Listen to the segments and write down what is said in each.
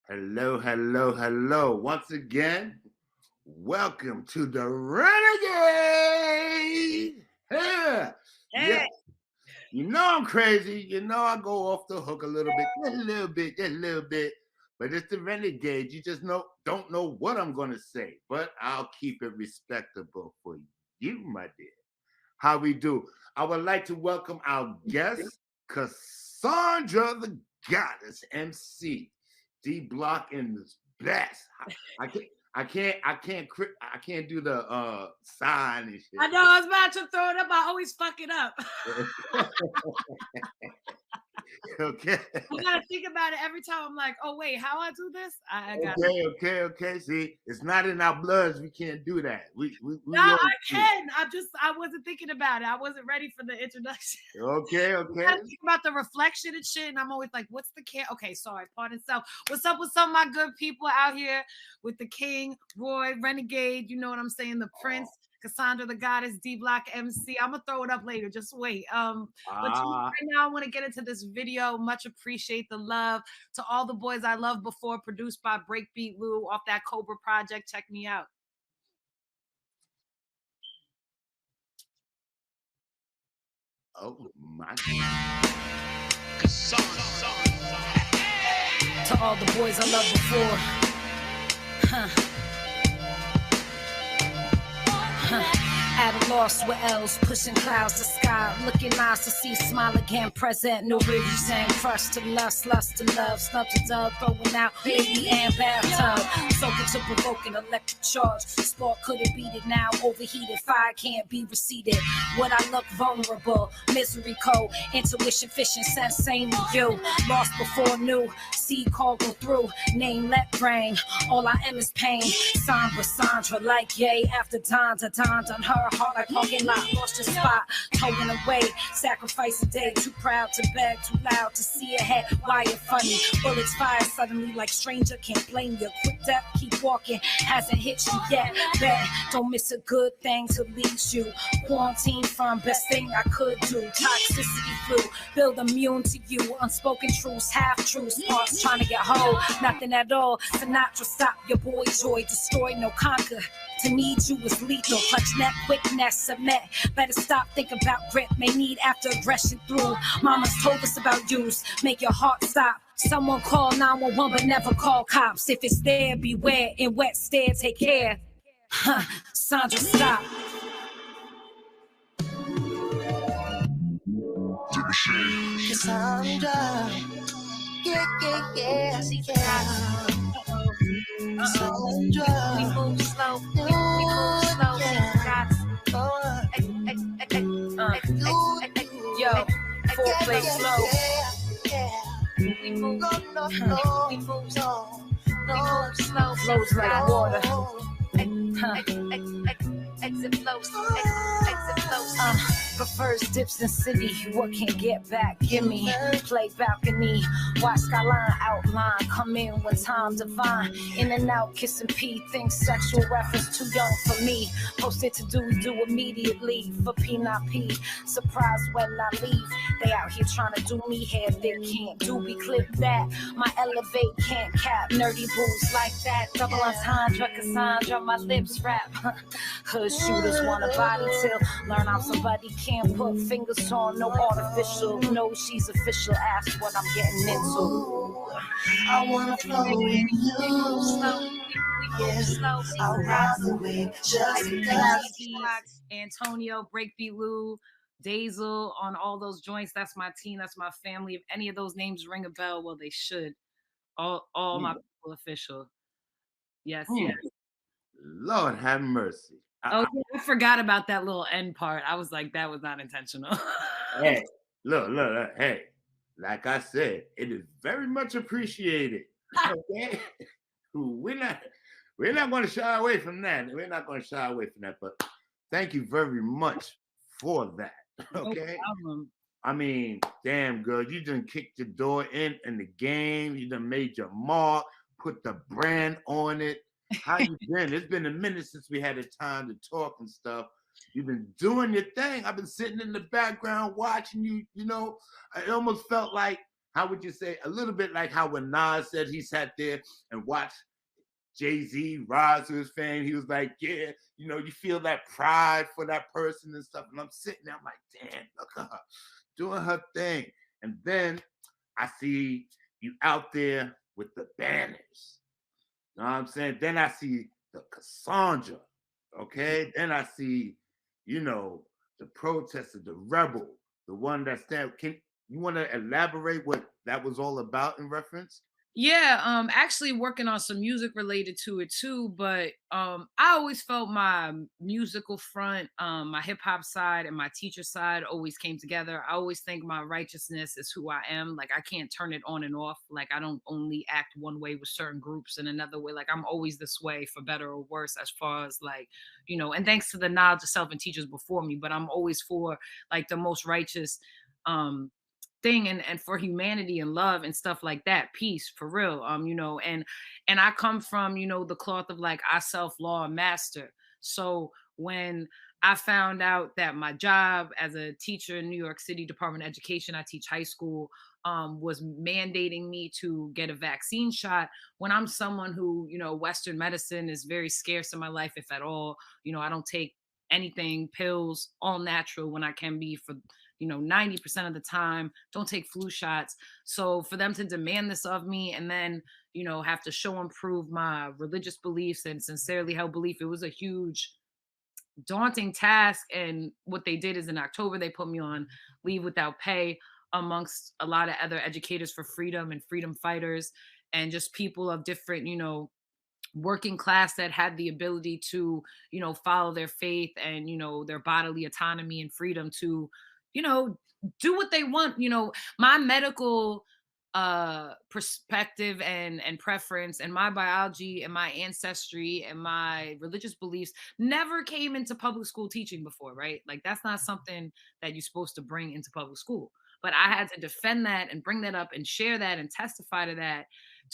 Hello, hello, hello. Once again, welcome to the Renegade. Yeah. Yeah. You know I'm crazy. You know I go off the hook a little bit, just a little bit, just a little bit. But it's the Renegade. You just don't know what I'm going to say. But I'll keep it respectable for you, my dear. How we do? I would like to welcome our guest, Cassandra, the goddess MC. D Block in the best. I can't, I can't do the sign and shit. I know I was about to throw it up. I always fuck it up. Okay. I gotta think about it every time. I'm like, oh wait, how I do this? I got Okay. See, it's not in our bloods. We can't do that. No, I can. I wasn't thinking about it. I wasn't ready for the introduction. Okay. I gotta think about the reflection and shit, and I'm always like, what's the can? Okay, sorry, pardon self. What's up with some of my good people out here with the King, Roy, Renegade? You know what I'm saying? The Prince. Cassandra, the goddess, D Block MC. I'm gonna throw it up later. Just wait. But right now, I want to get into this video. Much appreciate the love to all the boys I loved before. Produced by Breakbeat Lou off that Cobra project. Check me out. Oh my God. To all the boys I loved before. At a loss with L's, pushing clouds to sky, looking nice to see, smile again, present, no ridges and crush to lust to love, snub to dove, throwing out baby and bathtub, soaking to provoking electric charge, spark couldn't beat it now, overheated, fire can't be receded, what I look vulnerable, misery cold, intuition fishing, sense same view, lost before new, seed call go through, name let rain, all I am is pain, Cassandra, like yay, after dawn on her heart, I parking lot, lost your spot, towing away, sacrifice a day, too proud to beg, too loud to see ahead, why you funny, bullets fire suddenly like stranger, can't blame you, quick death, keep walking, hasn't hit you yet, bet, don't miss a good thing to lead you, quarantine from, best thing I could do, toxicity flu, build immune to you, unspoken truths, half truths, parts trying to get whole, nothing at all, Sinatra, stop your boy joy, destroy, no conquer, to need you is lethal, clutch neck, quickness, submit, better stop, think about grip, may need after aggression through, mamas told us about use, make your heart stop, someone call 911 but never call cops, if it's there, beware, in wet stare, take care, Sandra, stop. Cassandra, yeah, Cassandra, we move slow, we move slow, yo, foreplay slow, we move slow, flows like water, exit flows, exit flows, but first dips in city, what can get back, gimme, play balcony, watch skyline outline, come in when time divine, in and out, kissing P, think sexual reference too young for me, posted to do immediately, for P not P, surprised when I leave, they out here trying to do me here, they can't do me, clip that, my elevate can't cap, nerdy booze like that, double entendre, Cassandra, my lips rap, hood shooters want a body till, learn how somebody can't put fingers on, no artificial, no she's official, ask what I'm getting into. I wanna flow with you, slow, I'll rise away, just because. Antonio, Breakbeat Lou, Dazel, on all those joints, that's my team, that's my family. If any of those names ring a bell, well, they should. All my people official. Yes, yes. Lord have mercy. I forgot about that little end part. I was like, that was not intentional. Hey, look, hey, like I said, it is very much appreciated. Okay, we're not going to shy away from that. We're not going to shy away from that. But thank you very much for that. Okay. No problem. I mean, damn, girl, you done kicked your door in the game. You done made your mark, put the brand on it. How you been? It's been a minute since we had a time to talk and stuff. You've been doing your thing. I've been sitting in the background watching you. You know, I almost felt like how would you say, a little bit like how when Nas said he sat there and watched Jay-Z rise to his fame, he was like, yeah, you know, you feel that pride for that person and stuff. And I'm sitting there, I'm like, damn, look at her doing her thing. And then I see you out there with the banners. You know what I'm saying? Then I see the Cassandra. Okay. Then I see, you know, the protester, the rebel, the one that stand. Can you want to elaborate what that was all about in reference? Yeah, actually working on some music related to it too, but I always felt my musical front, my hip hop side and my teacher side always came together. I always think my righteousness is who I am. Like I can't turn it on and off. Like I don't only act one way with certain groups and another way. Like I'm always this way for better or worse as far as like, you know, and thanks to the knowledge of self and teachers before me, but I'm always for like the most righteous um thing and for humanity and love and stuff like that, peace for real, you know. And I come from, you know, the cloth of like I self-law master. So when I found out that my job as a teacher in New York City Department of Education, I teach high school, was mandating me to get a vaccine shot, when I'm someone who, you know, Western medicine is very scarce in my life, if at all. You know, I don't take anything, pills, all natural when I can be for, you know, 90% of the time, don't take flu shots. So for them to demand this of me and then, you know, have to show and prove my religious beliefs and sincerely held belief, it was a huge daunting task. And what they did is in October, they put me on leave without pay amongst a lot of other educators for freedom and freedom fighters and just people of different, you know, working class that had the ability to, you know, follow their faith and, you know, their bodily autonomy and freedom to, you know, do what they want. You know, my medical perspective and preference and my biology and my ancestry and my religious beliefs never came into public school teaching before, right? Like that's not something that you're supposed to bring into public school. But I had to defend that and bring that up and share that and testify to that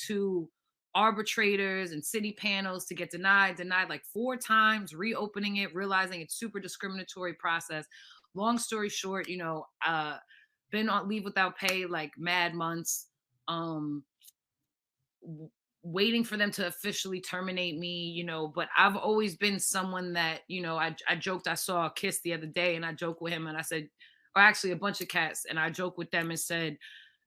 to arbitrators and city panels to get denied like 4 times, reopening it, realizing it's super discriminatory process. Long story short, you know, been on leave without pay like mad months, um waiting for them to officially terminate me, you know. But I've always been someone that, you know, I joked, I saw a kiss the other day and I joked with him and I said, or actually a bunch of cats, and I joked with them and said,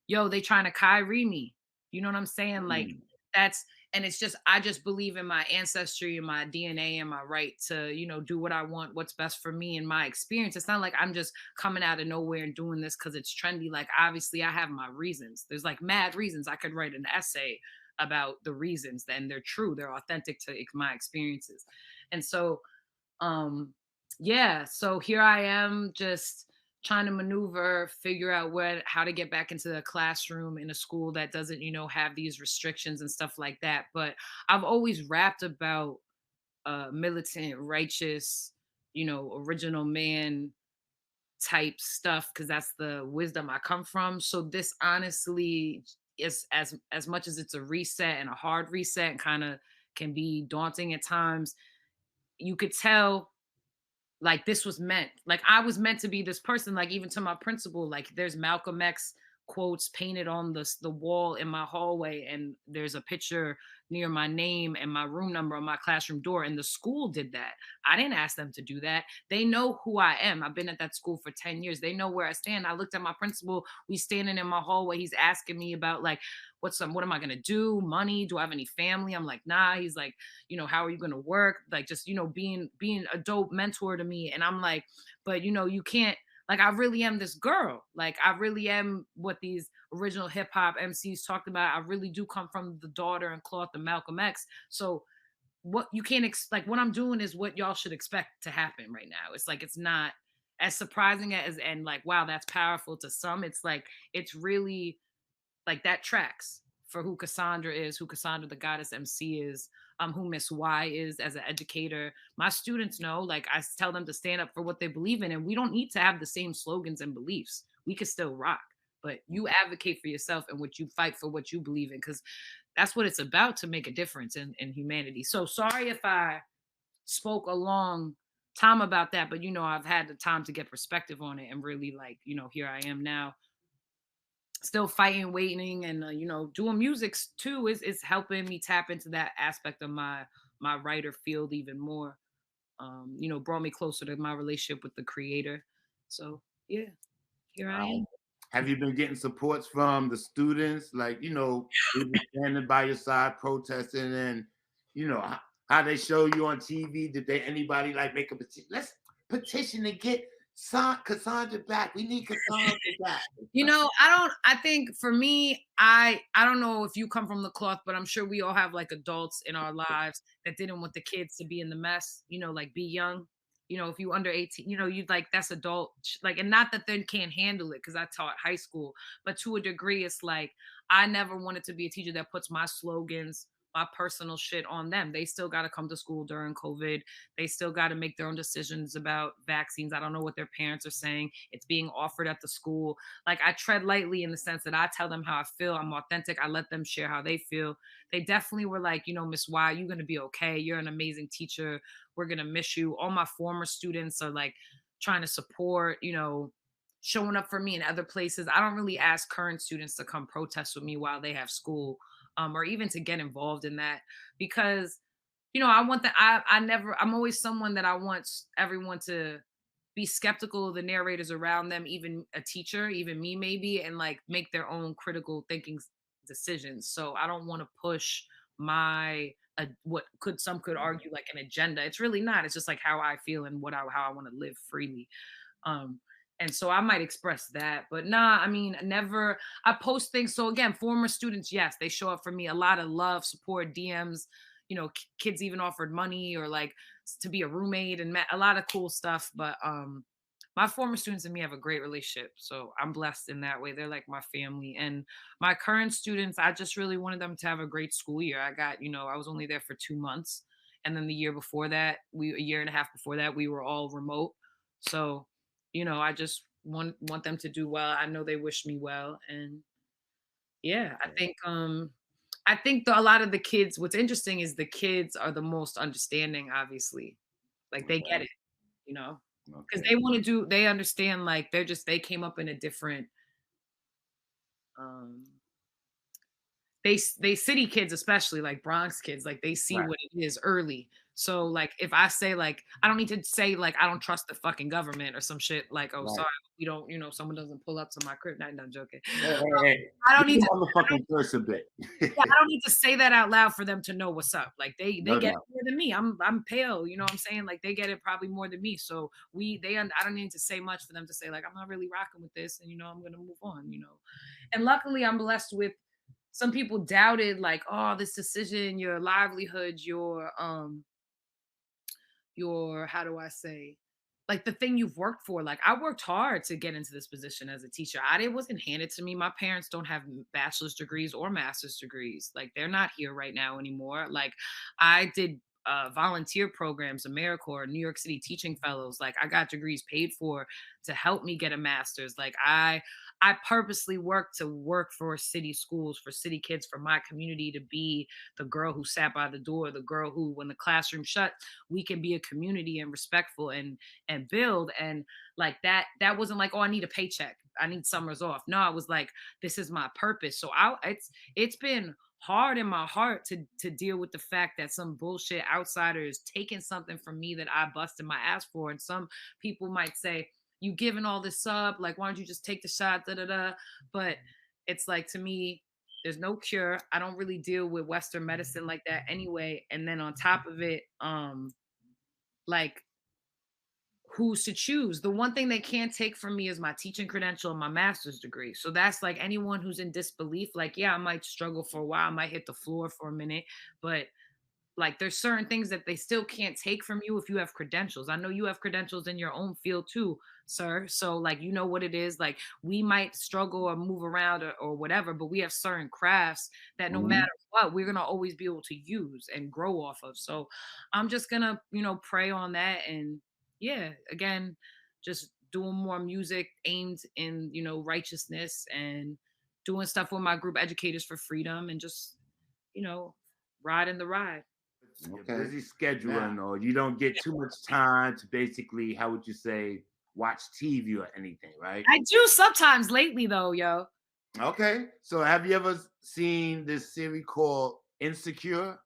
yo, they trying to Kyrie me. You know what I'm saying? Like Mm. that's, and it's just, I just believe in my ancestry and my DNA and my right to, you know, do what I want, what's best for me and my experience. It's not like I'm just coming out of nowhere and doing this because it's trendy. Like obviously I have my reasons. There's like mad reasons. I could write an essay about the reasons, and they're true. They're authentic to my experiences. And so yeah, so here I am just trying to maneuver, figure out how to get back into the classroom in a school that doesn't, you know, have these restrictions and stuff like that. But I've always rapped about militant, righteous, you know, original man type stuff because that's the wisdom I come from. So this honestly is as much as it's a reset and a hard reset and kind of can be daunting at times. You could tell like this was meant, like I was meant to be this person. Like even to my principal, like there's Malcolm X quotes painted on the wall in my hallway, and there's a picture near my name and my room number on my classroom door, and the school did that. I didn't ask them to do that. They know who I am. I've been at that school for 10 years. They know where I stand. I looked at my principal, we standing in my hallway, he's asking me about like what am I gonna do, money, do I have any family? I'm like, nah. He's like, you know, how are you going to work? Like, just, you know, being a dope mentor to me. And I'm like, but you know, you can't, like, I really am this girl. Like, I really am what these original hip hop MCs talked about. I really do come from the daughter and cloth of Malcolm X. So what you can't like what I'm doing is what y'all should expect to happen right now. It's like, it's not as surprising as, and like, wow, that's powerful to some. It's like, it's really like that tracks for who Cassandra is, who Cassandra the goddess MC is, who Miss Y is as an educator. My students know, like I tell them to stand up for what they believe in, and we don't need to have the same slogans and beliefs. We could still rock, but you advocate for yourself and what you fight for, what you believe in, because that's what it's about, to make a difference in humanity. So sorry if I spoke a long time about that, but you know, I've had the time to get perspective on it and really like, you know, here I am now still fighting, waiting, and you know, doing music too is helping me tap into that aspect of my writer field even more. You know, brought me closer to my relationship with the creator. So yeah, here I am. Have you been getting supports from the students, like, you know, people standing by your side protesting, and you know how they show you on TV? Did they anybody like make a petition? Let's petition to get Cassandra back. We need Cassandra back. You know, I think for me, I don't know if you come from the cloth, but I'm sure we all have like adults in our lives that didn't want the kids to be in the mess, you know, like be young. You know, if you under 18, you know, you'd like that's adult like, and not that they can't handle it because I taught high school, but to a degree, it's like I never wanted to be a teacher that puts my slogans, my personal shit on them. They still got to come to school during COVID. They still got to make their own decisions about vaccines. I don't know what their parents are saying. It's being offered at the school. Like I tread lightly in the sense that I tell them how I feel. I'm authentic. I let them share how they feel. They definitely were like, you know, Miss Y, you're going to be okay. You're an amazing teacher. We're going to miss you. All my former students are like trying to support, you know, showing up for me in other places. I don't really ask current students to come protest with me while they have school, or even to get involved in that because, you know, I want that. I'm always someone that I want everyone to be skeptical of the narrators around them, even a teacher, even me maybe, and like make their own critical thinking decisions. So I don't want to push my what some could argue like an agenda. It's really not. It's just like how I feel and how I want to live freely. Um, and so I might express that, but nah, I mean, never. I post things. So again, former students, yes, they show up for me. A lot of love, support, DMs. You know, kids even offered money or like to be a roommate and met a lot of cool stuff. But my former students and me have a great relationship, so I'm blessed in that way. They're like my family. And my current students, I just really wanted them to have a great school year. I got, you know, I was only there for 2 months, and then the year before that, a year and a half before that, we were all remote. So you know, I just want them to do well. I know they wish me well, and yeah, I think a lot of the kids. What's interesting is the kids are the most understanding. Obviously, like they get it, you know, because Okay. they want to do. They understand. Like they came up in a different. Um, they city kids, especially like Bronx kids, like they see Right. what it is early. So like if I say like I don't need to say like I don't trust the fucking government or some shit like, oh Right. sorry, we don't, you know, someone doesn't pull up to my crib. Not joking. Hey, I don't need to motherfucking curse a bit. yeah, I don't need to say that out loud for them to know what's up. Like they No get it doubt. more than me. I'm pale, you know what I'm saying? Like they get it probably more than me. So I don't need to say much for them to say like I'm not really rocking with this and you know I'm gonna move on, you know. And luckily I'm blessed with some people doubted like, oh, this decision, your livelihood, your how do I say, like the thing you've worked for. Like I worked hard to get into this position as a teacher. It wasn't handed to me. My parents don't have bachelor's degrees or master's degrees. Like they're not here right now anymore. Like I did volunteer programs, AmeriCorps, New York City Teaching Fellows. Like I got degrees paid for to help me get a master's. Like I purposely work for city schools, for city kids, for my community to be the girl who sat by the door, the girl who, when the classroom shut, we can be a community and respectful and build. And like that wasn't like, oh, I need a paycheck, I need summers off. No, I was like, this is my purpose. So it's been hard in my heart to deal with the fact that some bullshit outsider is taking something from me that I busted my ass for. And some people might say, you giving all this up, like why don't you just take the shot, da da da. But it's like, to me, there's no cure. I don't really deal with Western medicine like that anyway. And then on top of it, like who's to choose? The one thing they can't take from me is my teaching credential and my master's degree. So that's like anyone who's in disbelief, like, yeah, I might struggle for a while, I might hit the floor for a minute, but like there's certain things that they still can't take from you if you have credentials. I know you have credentials in your own field too, sir. So like you know what it is. Like we might struggle or move around or whatever, but we have certain crafts that no matter what, we're gonna always be able to use and grow off of. So I'm just gonna, you know, pray on that. And yeah, again, just doing more music aimed in, you know, righteousness and doing stuff with my group Educators for Freedom and just, you know, riding the ride. Okay. Busy scheduling, or you don't get too much time to basically, how would you say, watch TV or anything, right? I do sometimes lately though, yo. Okay. So have you ever seen this series called Insecure?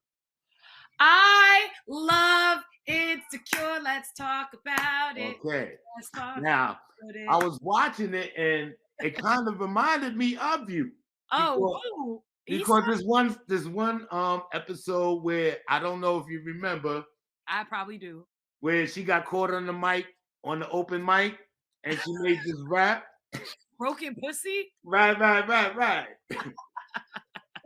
I love Insecure. Let's talk about it. Okay. Let's talk Now, about I it. was watching it and it kind of reminded me of you Oh, because who? because Issa? there's one episode where I don't know if you remember I probably do. where she got caught on the mic on the open mic and she made this rap. Broken pussy? Right.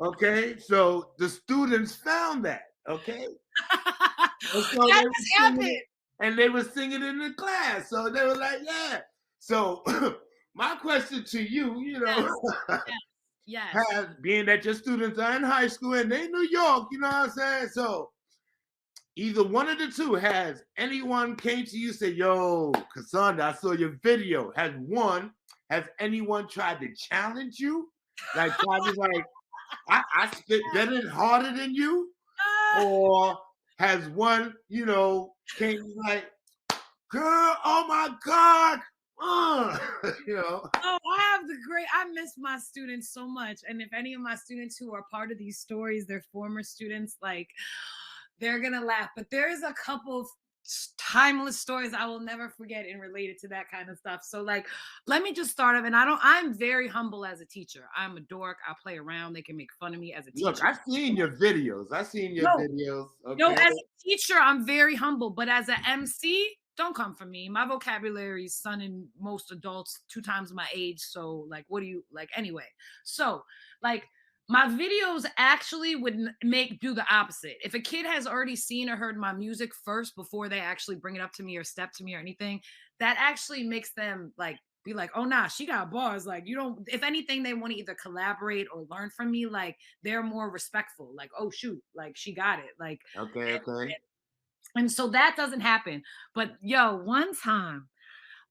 Okay, so the students found that. Okay, and so That they were just singing happened. it, and they were singing in the class. So they were like, "Yeah." So my question to you, Yes, yes, yes. has being that your students are in high school and they New York, you know what I'm saying? So either one of the two, has anyone came to you and said, "Yo, Cassandra, I saw your video." Has anyone tried to challenge you? Like tried to like, I spit better and harder than you? Ah, Or has one, came like, "Girl, oh my God." You know. oh, I miss my students so much. And if any of my students who are part of these stories, they're former students, like they're gonna laugh. But there is a couple of timeless stories I will never forget and related to that kind of stuff. So like let me just start off. And I'm very humble as a teacher. I'm a dork. I play around. They can make fun of me as a Look, teacher. I seen your videos. I seen your No, videos. no, Okay. as a teacher, I'm very humble, but as an MC, don't come for me. My vocabulary is son in most adults 2 times my age. So, like, what do you like anyway? So, like, my videos actually would do the opposite. If a kid has already seen or heard my music first before they actually bring it up to me or step to me or anything, that actually makes them like be like, oh nah, she got bars. Like, you don't, if anything, they want to either collaborate or learn from me. Like, they're more respectful. Like, oh shoot, like she got it. Like, Okay. and so that doesn't happen. But yo, one time,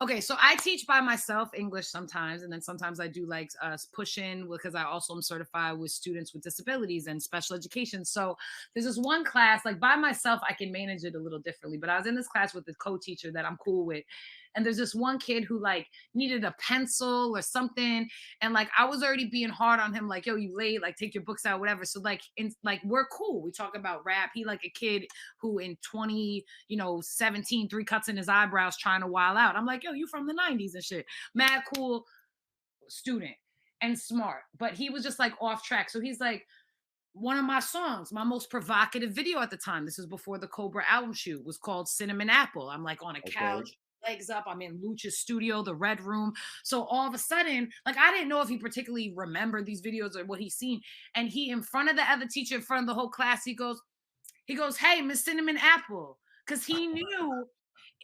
okay, so I teach by myself English sometimes, and then sometimes I do like push in because I also am certified with students with disabilities and special education. So there's this one class, like by myself, I can manage it a little differently. But I was in this class with the co-teacher that I'm cool with, and there's this one kid who like needed a pencil or something, and like I was already being hard on him, like yo, you late, like take your books out, whatever. So like like we're cool. We talk about rap. He like a kid who in 17, 3 cuts in his eyebrows trying to wild out. I'm like, yo, you from the 90s and shit. Mad cool student and smart. But he was just like off track. So he's like, one of my songs, my most provocative video at the time, this was before the Cobra album shoot, was called Cinnamon Apple. I'm like on a Okay. couch, legs up. I'm in Lucha's studio, the Red Room. So all of a sudden, like I didn't know if he particularly remembered these videos or what he's seen. And he, in front of the other teacher, in front of the whole class, he goes, hey, Miss Cinnamon Apple. Because he knew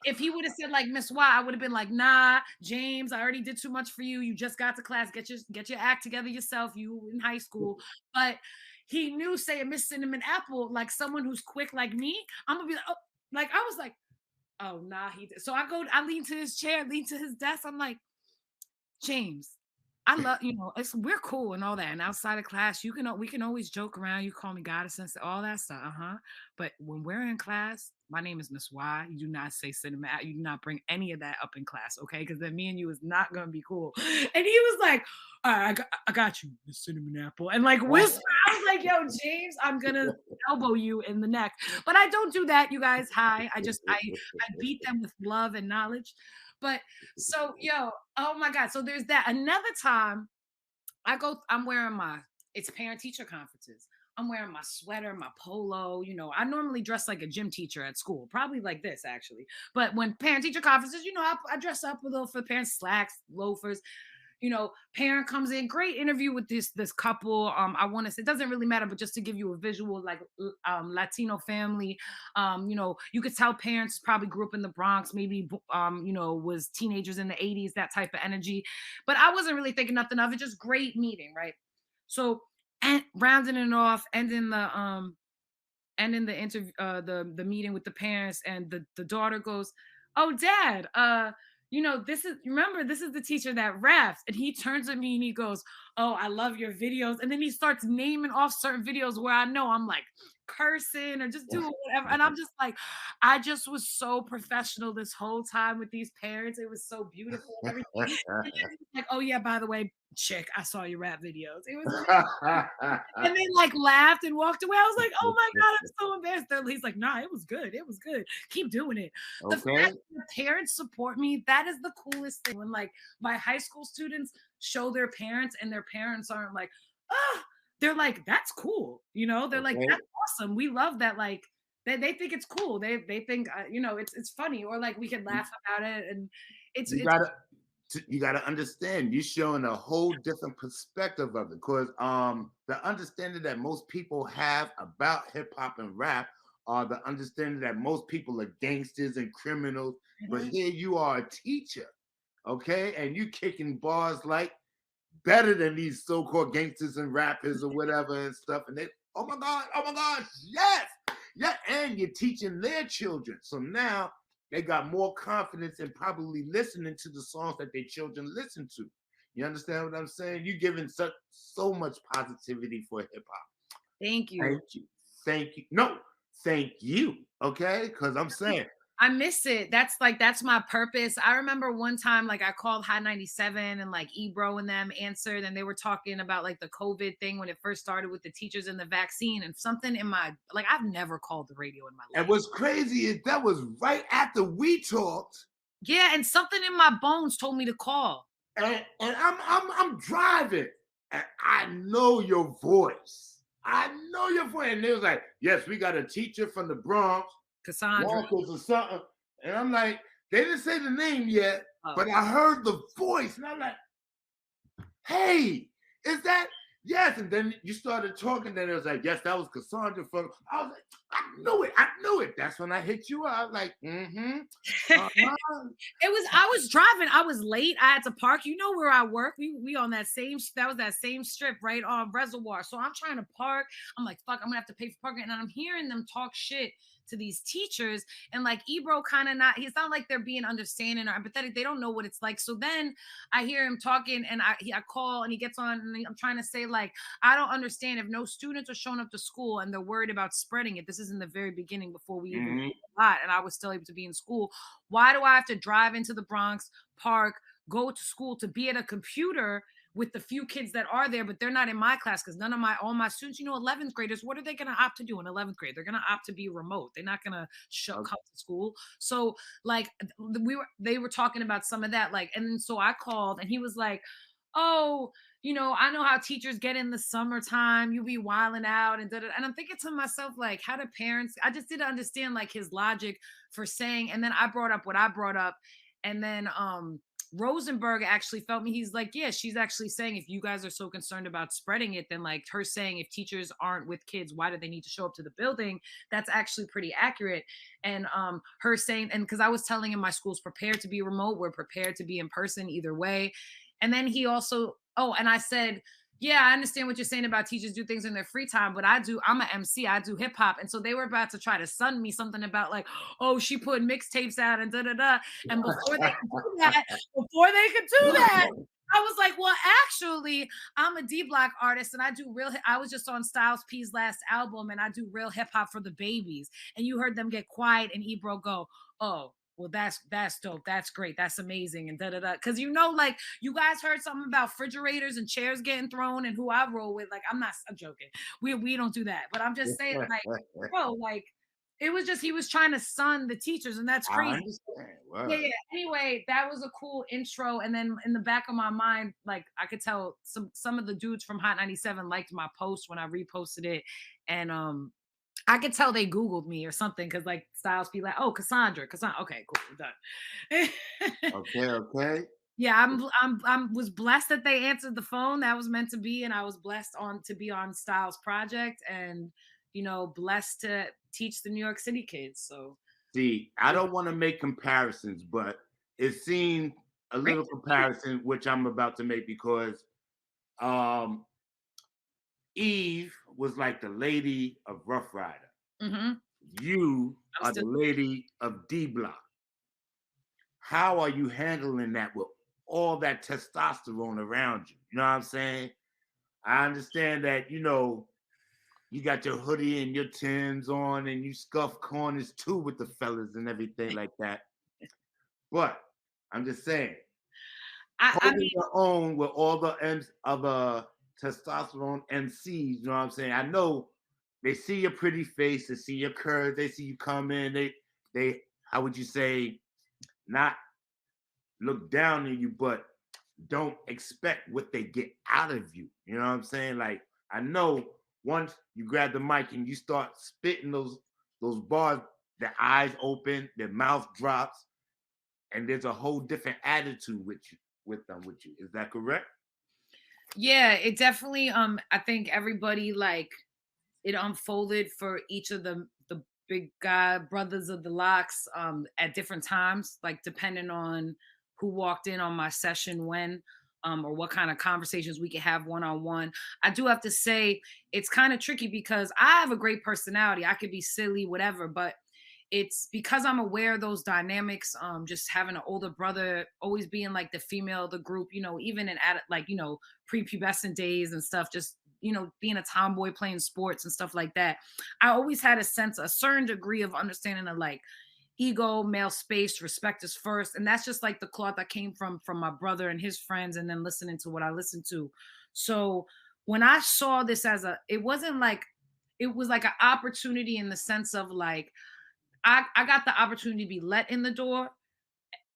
if he would have said like Miss Y, I would have been like, nah, James, I already did too much for you. You just got to class. Get your act together yourself. You in high school. But he knew saying Miss Cinnamon Apple, like someone who's quick like me, I'm gonna be like, oh, like I was like, oh nah, he did. So I lean to his chair, lean to his desk. I'm like, James, I love we're cool and all that. And outside of class, we can always joke around. You call me goddess and all that stuff. But when we're in class, my name is Miss Y. You do not say cinema. You do not bring any of that up in class, okay? Because then me and you is not gonna be cool. And he was like, all right, I got you, Miss Cinnamon Apple. And like whisper, I was like, yo, James, I'm gonna elbow you in the neck. But I don't do that, you guys. Hi. I beat them with love and knowledge. But so yo, oh my God. So there's that. Another time I'm wearing it's parent teacher conferences. I'm wearing my sweater, my polo. I normally dress like a gym teacher at school, probably like this actually. But when parent teacher conferences, I dress up a little for the parents, slacks, loafers. Parent comes in, great interview with this couple. I want to say, it doesn't really matter, but just to give you a visual, like Latino family. You could tell parents probably grew up in the Bronx, maybe was teenagers in the 80s, that type of energy. But I wasn't really thinking nothing of it, just great meeting, right? So, and rounding it off, ending the interview, the meeting with the parents, and the daughter goes, oh dad, this is the teacher that raps. And he turns at me and he goes, oh, I love your videos. And then he starts naming off certain videos where I know I'm like, cursing or just doing whatever. And I'm just like, I just was so professional this whole time with these parents. It was so beautiful and everything. And then he was like, oh yeah, by the way, chick, I saw your rap videos. It was amazing. And they like laughed and walked away. I was like, oh my God, I'm so embarrassed. He's like, nah, it was good. It was good. Keep doing it. The fact that the parents support me, that is the coolest thing. When like my high school students show their parents and their parents aren't like, oh, they're like, that's cool. You know, they're like, that's awesome. We love that. Like they think it's cool. They think, you know, it's funny, or like we can laugh about it. And you gotta understand, you're showing a whole different perspective of it, because the understanding that most people have about hip hop and rap are the understanding that most people are gangsters and criminals. But here you are a teacher, okay, and you kicking bars like better than these so-called gangsters and rappers or whatever and stuff. And they, oh my gosh, yes, yeah, and you're teaching their children. So now they got more confidence in probably listening to the songs that their children listen to. You understand what I'm saying? You're giving so much positivity for hip hop. Thank you. Thank you. Thank you. No, thank you. Okay, because I'm saying, I miss it. That's my purpose. I remember one time, like I called Hot 97 and like Ebro and them answered, and they were talking about like the COVID thing when it first started with the teachers and the vaccine, and something in my, like, I've never called the radio in my life. And what's crazy is that was right after we talked. Yeah, and something in my bones told me to call. And I'm driving, and I know your voice. I know your voice. And they was like, yes, we got a teacher from the Bronx, Cassandra or something. And I'm like, they didn't say the name yet, but I heard the voice, and I'm like, hey, is that? Yes. And then you started talking, then it was like, yes, that was Cassandra from. I was like, I knew it. That's when I hit you up. I was like, I was driving. I was late. I had to park. You know where I work. We on that same strip right on Reservoir. So I'm trying to park. I'm like, fuck, I'm gonna have to pay for parking. And I'm hearing them talk shit to these teachers, and like Ebro kind of not, he's not like they're being understanding or empathetic. They don't know what it's like. So then I hear him talking, and I call, and he gets on, and I'm trying to say, like, I don't understand if no students are showing up to school and they're worried about spreading it. This is in the very beginning before we even a lot, and I was still able to be in school. Why do I have to drive into the Bronx, park, go to school to be at a computer with the few kids that are there, but they're not in my class? Because all my students, 11th graders, what are they going to opt to do in 11th grade? They're going to opt to be remote. They're not going to come to school. So like they were talking about some of that, like, and then so I called, and he was like, oh, I know how teachers get in the summertime. You be wilding out and and I'm thinking to myself, like, how do parents? I just didn't understand like his logic for saying. And then I brought up what I brought up, and then Rosenberg actually felt me. He's like, yeah, she's actually saying if you guys are so concerned about spreading it, then like her saying if teachers aren't with kids, why do they need to show up to the building? That's actually pretty accurate. And her saying, and because I was telling him my school's prepared to be remote, we're prepared to be in person either way. And then he also, and I said, yeah, I understand what you're saying about teachers do things in their free time, but I'm an MC, I do hip hop. And so they were about to try to sun me something about like, oh, she put mixtapes out and da-da-da. And before they could do that, I was like, well, actually, I'm a D-Block artist, and I was just on Styles P's last album, and I do real hip hop for the babies. And you heard them get quiet, and Ebro go, oh, well, that's dope. That's great. That's amazing. And da-da-da. Because, like, you guys heard something about refrigerators and chairs getting thrown and who I roll with. Like, I'm joking. We don't do that. But I'm just saying, like, bro, like, it was just, he was trying to sun the teachers, and that's crazy. I understand. Wow. Yeah. Anyway, that was a cool intro. And then in the back of my mind, like, I could tell some of the dudes from Hot 97 liked my post when I reposted it. And I could tell they Googled me or something, because like Styles be like, oh, Cassandra. Okay, cool, we're done. Okay. Yeah, I'm was blessed that they answered the phone. That was meant to be, and I was blessed to be on Styles' project, and blessed to teach the New York City kids. So see, I don't want to make comparisons, but it seemed a little comparison, which I'm about to make, because Eve was like the lady of Rough Rider. Mm-hmm. You are the lady of D Block. How are you handling that with all that testosterone around you? You know what I'm saying? I understand that, you got your hoodie and your Timbs on, and you scuff corners too with the fellas and everything like that. But I'm just saying, I holding mean, your own with all the other testosterone MCs. You know what I'm saying? I know they see your pretty face, they see your curves, they see you come in, they how would you say, not look down on you, but don't expect what they get out of you. You know what I'm saying? Like, I know once you grab the mic and you start spitting those bars, their eyes open, their mouth drops, and there's a whole different attitude with you. Is that correct? yeah, it definitely I think everybody like it unfolded for each of the big guy brothers of the locks at different times, like depending on who walked in on my session when, or what kind of conversations we could have one on one. I do have to say it's kind of tricky because I have a great personality. I could be silly, whatever, but it's because I'm aware of those dynamics. Just having an older brother, always being like the female of the group, even in like prepubescent days and stuff. Just being a tomboy playing sports and stuff like that. I always had a certain degree of understanding of like ego, male space, respect is first, and that's just like the cloth I came from my brother and his friends, and then listening to what I listened to. So when I saw this it wasn't like it was like an opportunity in the sense of like I got the opportunity to be let in the door,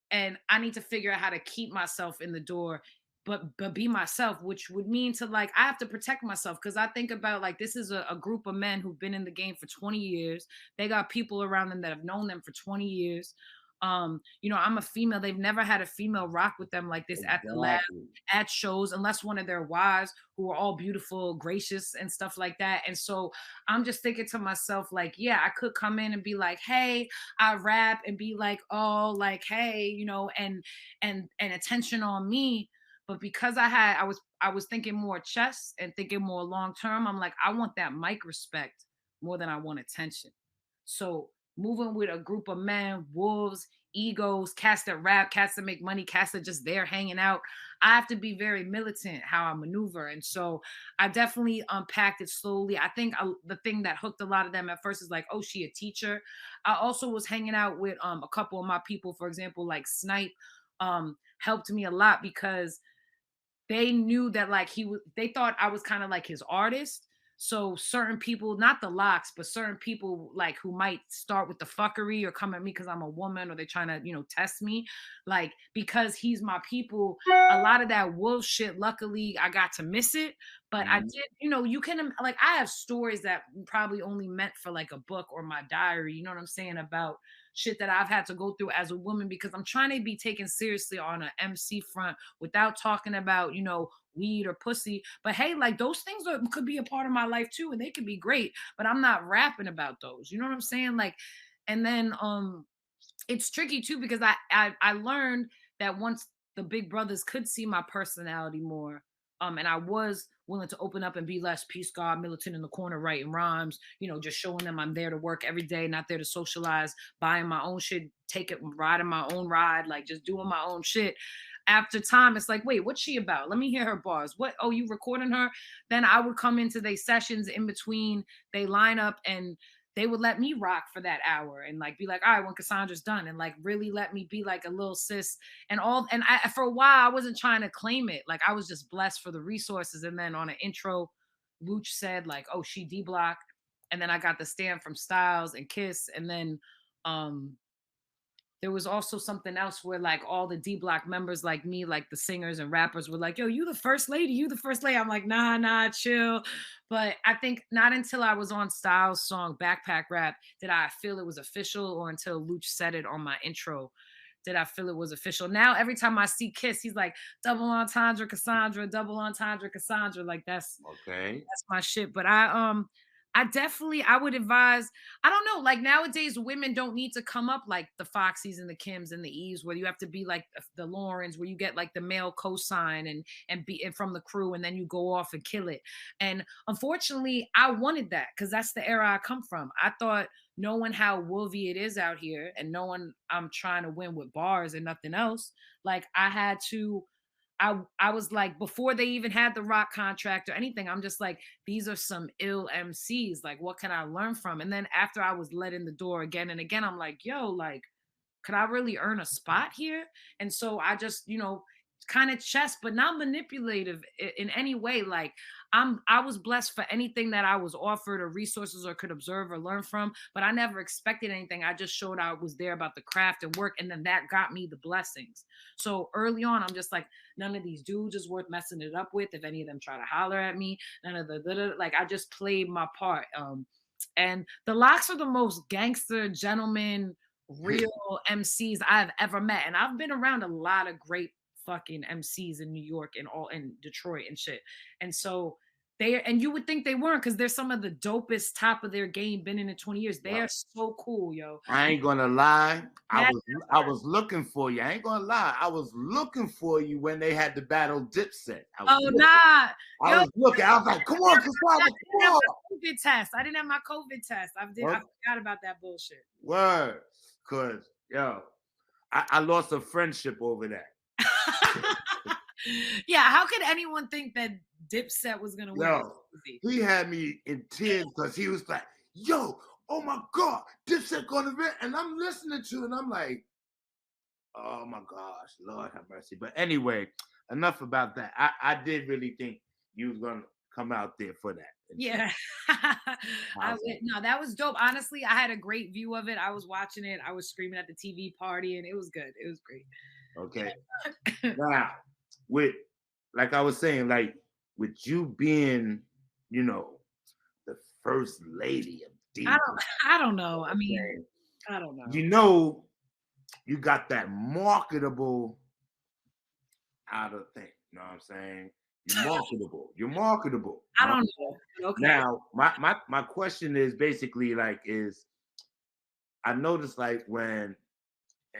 and I need to figure out how to keep myself in the door, but be myself, which would mean to like I have to protect myself because I think about like this is a group of men who've been in the game for 20 years. They got people around them that have known them for 20 years. I'm a female. They've never had a female rock with them like this at the lab, Exactly. at shows, unless one of their wives who are all beautiful, gracious, and stuff like that. And so I'm just thinking to myself, like, yeah, I could come in and be like, hey, I rap and be like, oh, like, hey, and attention on me. But because I was thinking more chess and thinking more long term, I'm like, I want that mic respect more than I want attention. So moving with a group of men, wolves, egos, cats that rap, cats that make money, cats that just there hanging out. I have to be very militant how I maneuver. And so I definitely unpacked it slowly. I think the thing that hooked a lot of them at first is like, oh, she a teacher. I also was hanging out with a couple of my people, for example, like Snipe helped me a lot because they knew that like they thought I was kind of like his artist. So certain people, not the locks, but certain people like who might start with the fuckery or come at me because I'm a woman or they're trying to, test me. Like because he's my people, a lot of that wolf shit, luckily I got to miss it. But I Mhm. did, you can like I have stories that probably only meant for like a book or my diary, you know what I'm saying, about shit that I've had to go through as a woman because I'm trying to be taken seriously on an MC front without talking about, weed or pussy. But hey, like those things could be a part of my life too, and they could be great. But I'm not rapping about those. You know what I'm saying? Like, and then it's tricky too because I learned that once the big brothers could see my personality more, and I was willing to open up and be less peace god militant in the corner writing rhymes, just showing them I'm there to work every day, not there to socialize, buying my own shit, riding my own ride, like just doing my own shit. After time, it's like, wait, what's she about? Let me hear her bars. What? Oh, you recording her? Then I would come into their sessions in between, they line up, and they would let me rock for that hour and like be like, all right, when Cassandra's done, and like really let me be like a little sis and I for a while I wasn't trying to claim it. Like I was just blessed for the resources. And then on an intro, Luch said like, oh, she D Block. And then I got the stamp from Styles and Kiss. And then um there was also something else where like all the D Block members like me, like the singers and rappers were like, yo, you the first lady, you the first lady. I'm like, nah, chill. But I think not until I was on Styles' song Backpack Rap did I feel it was official, or until Luch said it on my intro did I feel it was official. Now every time I see Kiss, he's like, double entendre Cassandra, double entendre Cassandra. Like Okay. that's my shit. But I definitely I would advise, I don't know, like nowadays women don't need to come up like the Foxies and the Kims and the Eves where you have to be like the Laurens where you get like the male cosign and be and from the crew and then you go off and kill it. And unfortunately, I wanted that because that's the era I come from. I thought knowing how wolvy it is out here and knowing I'm trying to win with bars and nothing else, like I was like, before they even had the rock contract or anything, I'm just like, these are some ill MCs. Like, what can I learn from? And then after I was let in the door again and again, I'm like, yo, like, could I really earn a spot here? And so I just, kind of chess, but not manipulative in any way. Like I was blessed for anything that I was offered or resources or could observe or learn from, but I never expected anything. I just showed I was there about the craft and work, and then that got me the blessings. So early on, I'm just like, none of these dudes is worth messing it up with. If any of them try to holler at me, none of the like, I just played my part. And the Locks are the most gangster gentlemen, real MCs I've ever met. And I've been around a lot of great fucking MCs in New York and all in Detroit and shit. And so and you would think they weren't, because they're some of the dopest, top of their game, been in it 20 years. They are so cool, yo. I ain't gonna lie. I was looking for you. I ain't gonna lie. I was looking for you when they had the battle Dipset. I was looking. I was like, come on, Cassandra, come on. COVID test. I didn't have my COVID test. I forgot about that bullshit. Word. Cause I lost a friendship over that. Yeah, how could anyone think that Dipset was gonna win? Yo, he had me in tears because he was like, yo, oh my God, Dipset gonna win. And I'm listening to it and I'm like, oh my gosh, Lord have mercy. But anyway, enough about that. I did really think you was gonna come out there for that. Yeah. No, that was dope. Honestly, I had a great view of it. I was watching it. I was screaming at the TV party, and it was good. It was great. Okay. Now, like I was saying, like with you being, the first lady of D. I don't know. I mean, I don't know. You got that marketable out of thing. You know what I'm saying? You're marketable. I don't know. Okay. Now, my question is basically I noticed like when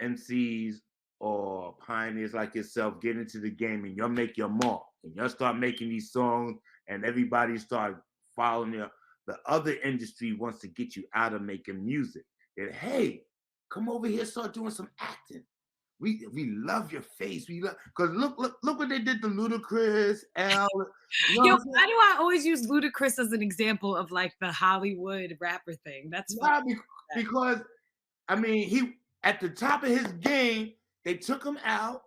MCs or pioneers like yourself get into the game and you'll make your mark and you'll start making these songs and everybody start following you, the other industry wants to get you out of making music. And hey, come over here, start doing some acting. We love your face. We love, because look what they did to Ludacris, Al. Yo, why do I always use Ludacris as an example of like the Hollywood rapper thing? That's because I mean, he at the top of his game, they took him out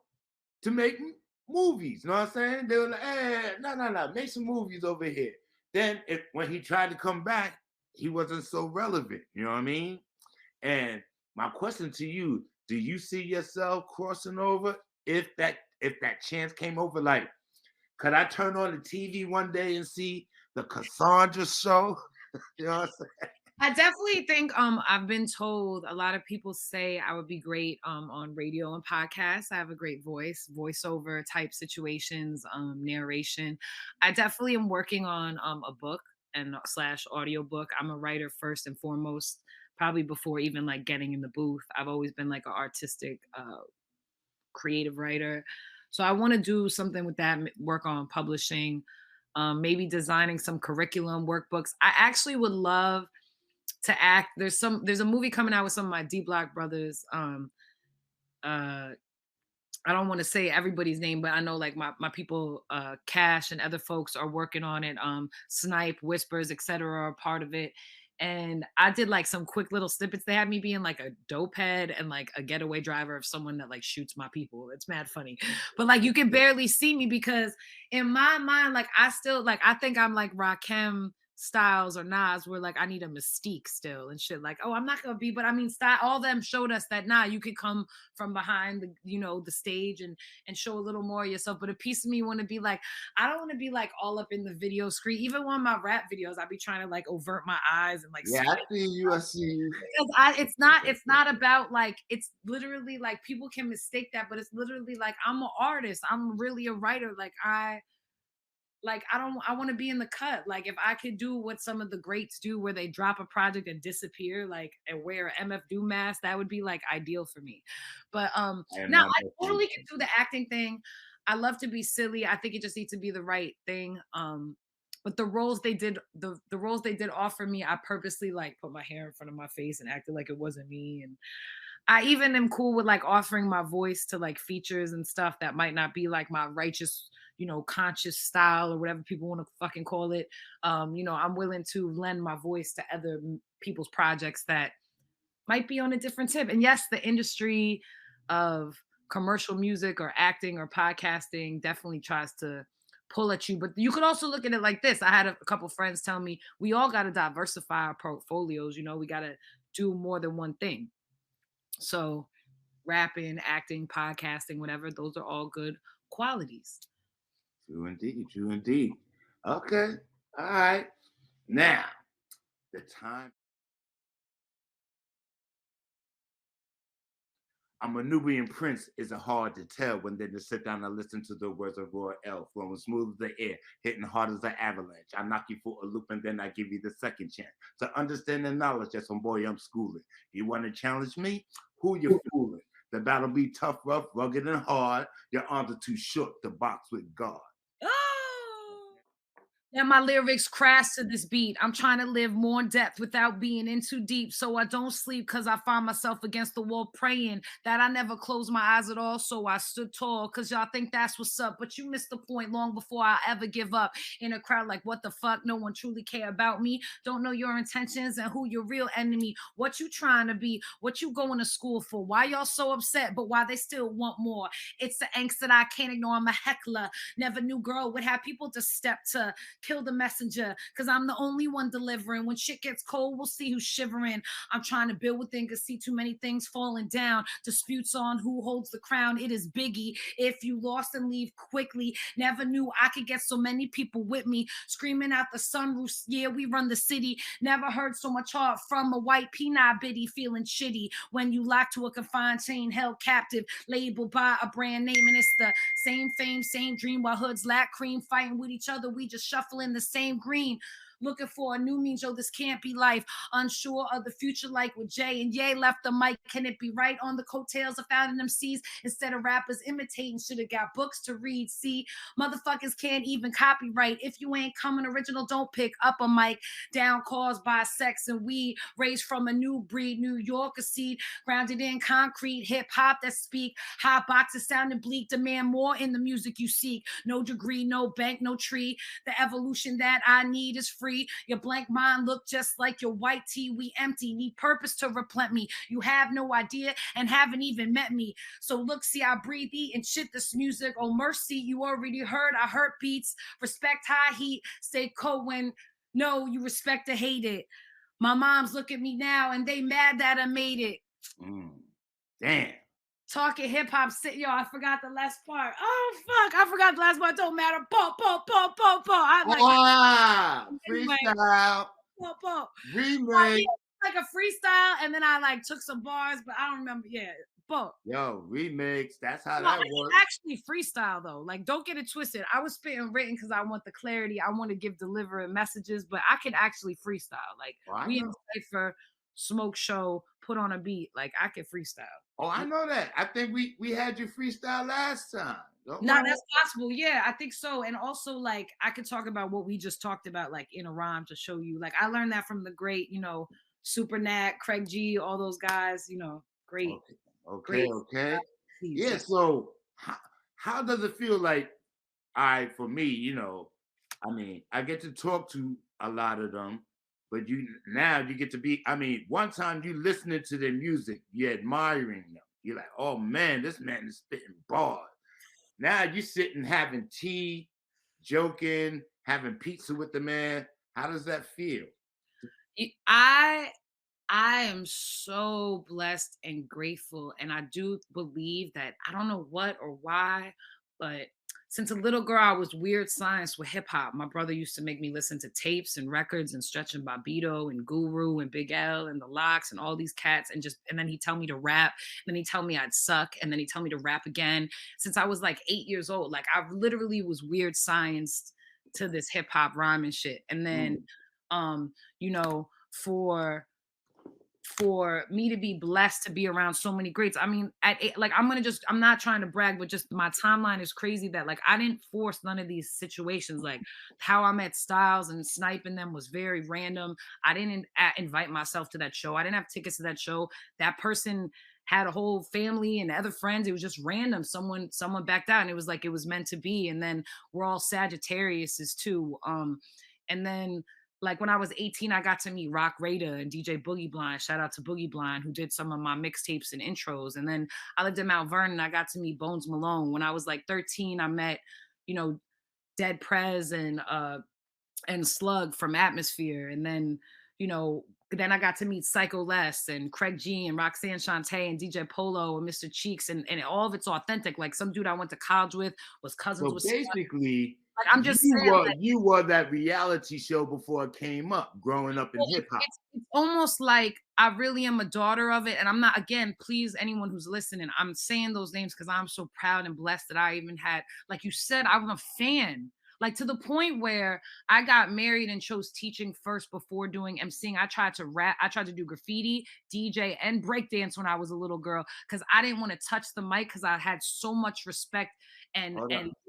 to make movies. You know what I'm saying? They were like, no, make some movies over here. Then when he tried to come back, he wasn't so relevant. You know what I mean? And my question to you, do you see yourself crossing over if that chance came over? Like, could I turn on the TV one day and see the Cassandra show? You know what I'm saying? I definitely think I've been told, a lot of people say I would be great on radio and podcasts. I have a great voiceover type situations, narration. I definitely am working on a book and / audio book. I'm a writer first and foremost, probably before even like getting in the booth. I've always been like an artistic creative writer. So I want to do something with that, work on publishing, maybe designing some curriculum workbooks. I actually would love to act. There's a movie coming out with some of my D Block brothers. I don't want to say everybody's name, but I know like my people, Cash and other folks are working on it. Snipe, Whispers, etc. are part of it. And I did like some quick little snippets. They had me being like a dope head and like a getaway driver of someone that like shoots my people. It's mad funny. But like you can barely see me because in my mind, like I still like, I think I'm like Rakim Styles or Nas, where like I need a mystique still and shit. Like, oh, I'm not gonna be, but I mean, all them showed us that you could come from behind the the stage and show a little more of yourself. But a piece of me want to be like, I don't want to be like all up in the video screen. Even when my rap videos, I be trying to like overt my eyes and like. Yeah, I see you. Because it's not about like, it's literally like people can mistake that, but it's literally like I'm an artist. I'm really a writer. I want to be in the cut. Like if I could do what some of the greats do, where they drop a project and disappear, like and wear an MF Doom mask, that would be like ideal for me. But now I totally can do the acting thing. I love to be silly. I think it just needs to be the right thing. But the roles they did, the roles they did offer me, I purposely like put my hair in front of my face and acted like it wasn't me. And I even am cool with like offering my voice to like features and stuff that might not be like my righteous, conscious style or whatever people want to fucking call it. I'm willing to lend my voice to other people's projects that might be on a different tip. And yes, the industry of commercial music or acting or podcasting definitely tries to pull at you. But you could also look at it like this. I had a couple friends tell me we all got to diversify our portfolios. We got to do more than one thing. So rapping, acting, podcasting, whatever, those are all good qualities. True indeed. True indeed. Okay. All right. Now, the time. A Nubian prince is a hard to tell when they just sit down and listen to the words of Royal L, flowing smooth as the air, hitting hard as an avalanche. I knock you for a loop and then I give you the second chance to understand the knowledge that's on boy I'm schooling. You want to challenge me? Who you fooling? The battle be tough, rough, rugged, and hard. Your arms are too short to box with God. And my lyrics crash to this beat. I'm trying to live more in depth without being in too deep, so I don't sleep because I find myself against the wall praying that I never close my eyes at all. So I stood tall because y'all think that's what's up, but you missed the point long before I ever give up. In a crowd like, what the fuck? No one truly care about me. Don't know your intentions and who your real enemy. What you trying to be? What you going to school for? Why y'all so upset, but why they still want more? It's the angst that I can't ignore. I'm a heckler. Never knew girl would have people to step to kill the messenger, because I'm the only one delivering. When shit gets cold, we'll see who's shivering. I'm trying to build within, cause see too many things falling down. Disputes on who holds the crown. It is Biggie. If you lost and leave quickly, never knew I could get so many people with me, screaming out the sunroofs. Yeah, we run the city. Never heard so much heart from a white peanut biddy, feeling shitty when you locked to a confined chain, held captive, labeled by a brand name, and it's the same fame, same dream. While hoods lack cream, fighting with each other, we just shuffling the same green. Looking for a new means, yo, this can't be life. Unsure of the future, like with Jay and Ye left the mic. Can it be right on the coattails of founding MCs? Instead of rappers imitating, should have got books to read. See, motherfuckers can't even copyright. If you ain't coming original, don't pick up a mic. Down caused by sex and weed, raised from a new breed, New Yorker seed, grounded in concrete, hip hop that speak. Hot boxes sounding bleak, demand more in the music you seek. No degree, no bank, no tree. The evolution that I need is free. Your blank mind look just like your white tee. We empty, need purpose to replenish me. You have no idea and haven't even met me. So look, see, I breathe, eat, and shit this music. Oh, mercy, you already heard. I hurt beats. Respect high heat. Stay cold when no, you respect to hate it. My moms look at me now and they mad that I made it. Damn. Talking hip hop, yo, I forgot the last part. Oh fuck, I forgot the last part. Don't matter. Po. I like freestyle. Po. Remake. Like a freestyle, and then I like took some bars, but I don't remember. Yeah, po. Yo, remix. That's how that works. Actually, freestyle though. Like, don't get it twisted. I was spitting written because I want the clarity. I want to give deliberate messages, but I can actually freestyle. Like we in Cypher, smoke show, put on a beat. Like I can freestyle. Oh, I know that. I think we had you freestyle last time. No, that's possible. Yeah, I think so. And also, like, I could talk about what we just talked about, like in a rhyme to show you. Like, I learned that from the great, Super Nat, Craig G, all those guys. Great. Okay. Yeah. So, how does it feel like? For me, I mean, I get to talk to a lot of them. But now you get to be, one time you listening to their music, you're admiring them. You're like, oh man, this man is spitting bars. Now you sitting having tea, joking, having pizza with the man. How does that feel? I am so blessed and grateful. And I do believe that, I don't know what or why, but since a little girl, I was weird science with hip hop. My brother used to make me listen to tapes and records and Stretch and Bobbito and Guru and Big L and the Locks and all these cats, and then he'd tell me to rap, and then he'd tell me I'd suck, and then he'd tell me to rap again. Since I was like 8 years old, like I literally was weird scienced to this hip hop rhyme and shit. And then, for me to be blessed to be around so many greats. I mean, I'm not trying to brag, but just my timeline is crazy that like I didn't force none of these situations. Like how I met Styles and sniping them was very random. I didn't invite myself to that show. I didn't have tickets to that show. That person had a whole family and other friends. It was just random. Someone backed out, and it was like it was meant to be. And then we're all Sagittariuses too. And then like when I was 18, I got to meet Rock Raider and DJ Boogie Blind. Shout out to Boogie Blind, who did some of my mixtapes and intros. And then I lived in Mount Vernon. I got to meet Bones Malone. When I was like 13, I met, you know, Dead Prez and Slug from Atmosphere. And then, you know, then I got to meet Psycho Les and Craig G and Roxanne Shante and DJ Polo and Mr. Cheeks, and all of it's authentic. Like some dude I went to college with was cousins So with basically, like, I'm just saying, like, you were that reality show before it came up, growing up in hip hop. It's almost like I really am a daughter of it. And I'm not, again, please, anyone who's listening, I'm saying those names because I'm so proud and blessed that I even had, like you said, I'm a fan. Like to the point where I got married and chose teaching first before doing emceeing. I tried to rap, I tried to do graffiti, DJ, and breakdance when I was a little girl because I didn't want to touch the mic because I had so much respect and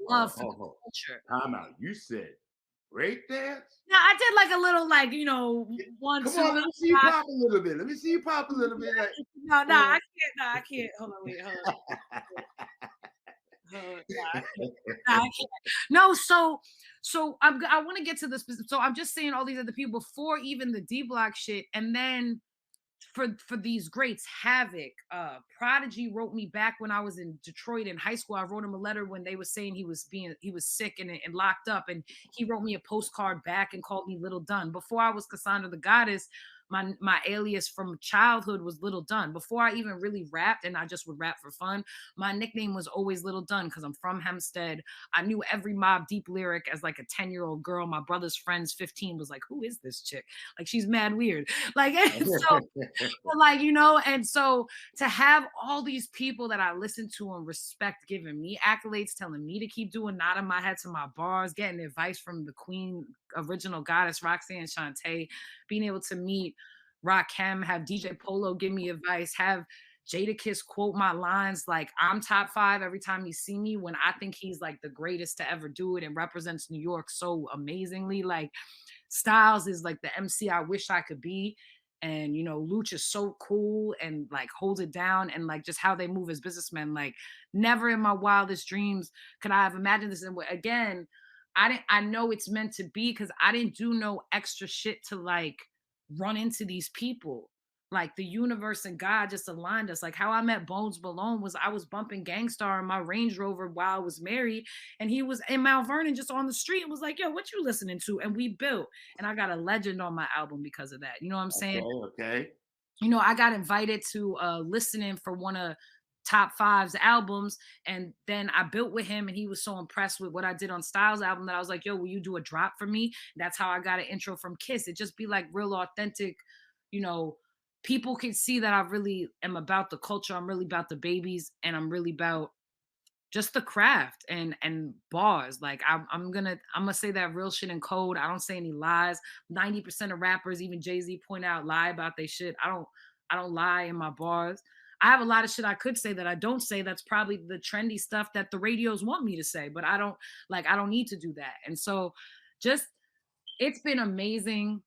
love for the culture. Time out. You said breakdance? No, I did like a little, like, you know, one, Come two. on, let me see you pop a little bit. Let me see you pop a little bit. Like, no, I can't. No, I can't. Hold on, wait, hold on. I can't. No, so I want to get to this. So I'm just saying all these other people before even the D Block shit, and then for these greats, Havoc, Prodigy wrote me back when I was in Detroit in high school. I wrote him a letter when they were saying he was sick and locked up, and he wrote me a postcard back and called me Little Dunn. Before I was Cassandra the Goddess, my alias from childhood was Little Dunn. Before I even really rapped, and I just would rap for fun, my nickname was always Little Dunn because I'm from Hempstead. I knew every Mobb Deep lyric as like a 10-year-old girl. My brother's friends, 15, was like, who is this chick? Like, she's mad weird. Like, and so, like, you know, and so to have all these people that I listen to and respect giving me accolades, telling me to keep doing, nodding my head to my bars, getting advice from the queen, original goddess, Roxanne Shante, being able to meet Rakim, have DJ Polo give me advice, have Jadakiss quote my lines like I'm top 5 every time you see me, when I think he's like the greatest to ever do it and represents New York so amazingly. Like Styles is like the MC I wish I could be. And, you know, Luch is so cool and like holds it down, and like just how they move as businessmen. Like never in my wildest dreams could I have imagined this. And again, I know it's meant to be because I didn't do no extra shit to like run into these people. Like the universe and God just aligned us. Like how I met Bones Malone was I was bumping Gangstar in my Range Rover while I was married, and he was in Mount Vernon just on the street and was like, yo, what you listening to? And we built, and I got a legend on my album because of that. You know what I'm saying? Okay. You know, I got invited to listening for one of Top 5's albums, and then I built with him, and he was so impressed with what I did on Styles' album that I was like, yo, will you do a drop for me? That's how I got an intro from Kiss. It just be like real authentic, you know, people can see that I really am about the culture. I'm really about the babies, and I'm really about just the craft and bars. Like I'm gonna say that real shit in code. I don't say any lies. 90% of rappers, even Jay-Z, point out lie about their shit. I don't lie in my bars. I have a lot of shit I could say that I don't say. That's probably the trendy stuff that the radios want me to say, but I don't need to do that. And so just it's been amazing.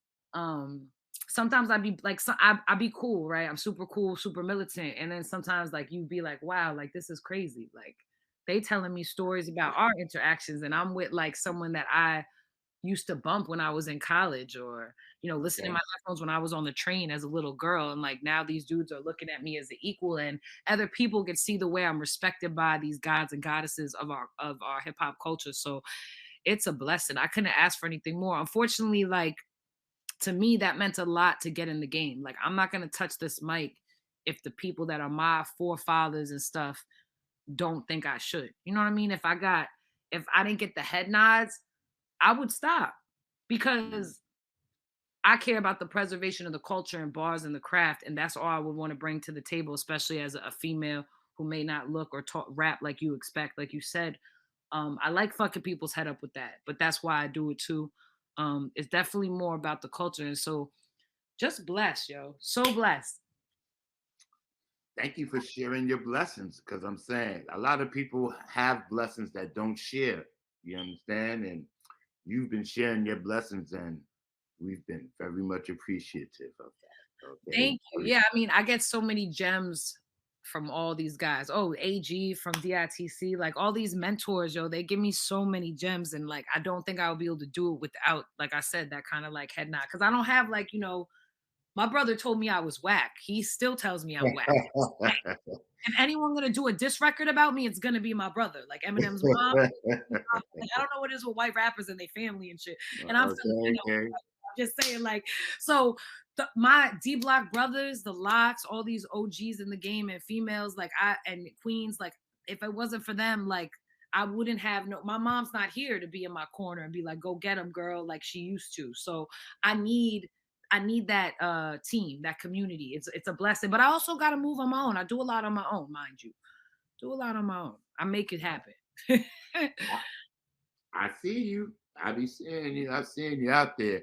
Sometimes I'd be like, I'd be cool, right? I'm super cool, super militant. And then sometimes like you'd be like, wow, like this is crazy. Like they telling me stories about our interactions, and I'm with like someone that I used to bump when I was in college, or, you know, listening to my headphones when I was on the train as a little girl. And like now these dudes are looking at me as an equal, and other people can see the way I'm respected by these gods and goddesses of our hip hop culture. So it's a blessing. I couldn't ask for anything more. Unfortunately, like to me, that meant a lot to get in the game. Like I'm not gonna touch this mic if the people that are my forefathers and stuff don't think I should. You know what I mean? If I didn't get the head nods, I would stop, because I care about the preservation of the culture and bars and the craft, and that's all I would want to bring to the table, especially as a female who may not look or talk rap like you expect. Like you said, I like fucking people's head up with that, but that's why I do it too. It's definitely more about the culture, and so just blessed, yo, so blessed. Thank you for sharing your blessings, because I'm saying a lot of people have blessings that don't share. You understand? And you've been sharing your blessings, and we've been very much appreciative of that. Okay? Thank you. Yeah, I mean, I get so many gems from all these guys. Oh, AG from DITC, like all these mentors, yo, they give me so many gems. And like, I don't think I'll be able to do it without, like I said, that kind of like head nod. Cause I don't have like, my brother told me I was whack. He still tells me I'm whack. Like, if anyone gonna do a diss record about me, it's gonna be my brother. Like Eminem's mom. Like, I don't know what it is with white rappers and their family and shit. And I'm feeling, Okay. I'm just saying, like, so my D Block brothers, the Locks, all these OGs in the game and females, like and queens, like, if it wasn't for them, like, I wouldn't have my mom's not here to be in my corner and be like, go get them, girl, like she used to. So I need that team, that community. It's a blessing. But I also gotta move on my own. I do a lot on my own, mind you. Do a lot on my own. I make it happen. I see you. I be seeing you. I'm seeing you out there.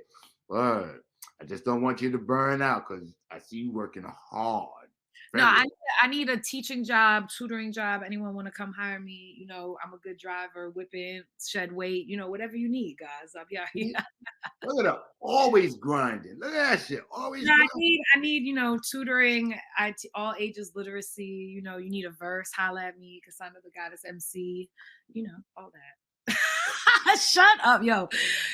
But I just don't want you to burn out because I see you working hard. No, Very I need a teaching job, tutoring job. Anyone want to come hire me? I'm a good driver, whip in, shed weight, whatever you need, guys. I'll be out here. Look at her, always grinding. Look at that shit, always No, grinding. I need, tutoring, all ages literacy. You need a verse, holla at me, Cassandra the Goddess MC, all that. Shut up, yo.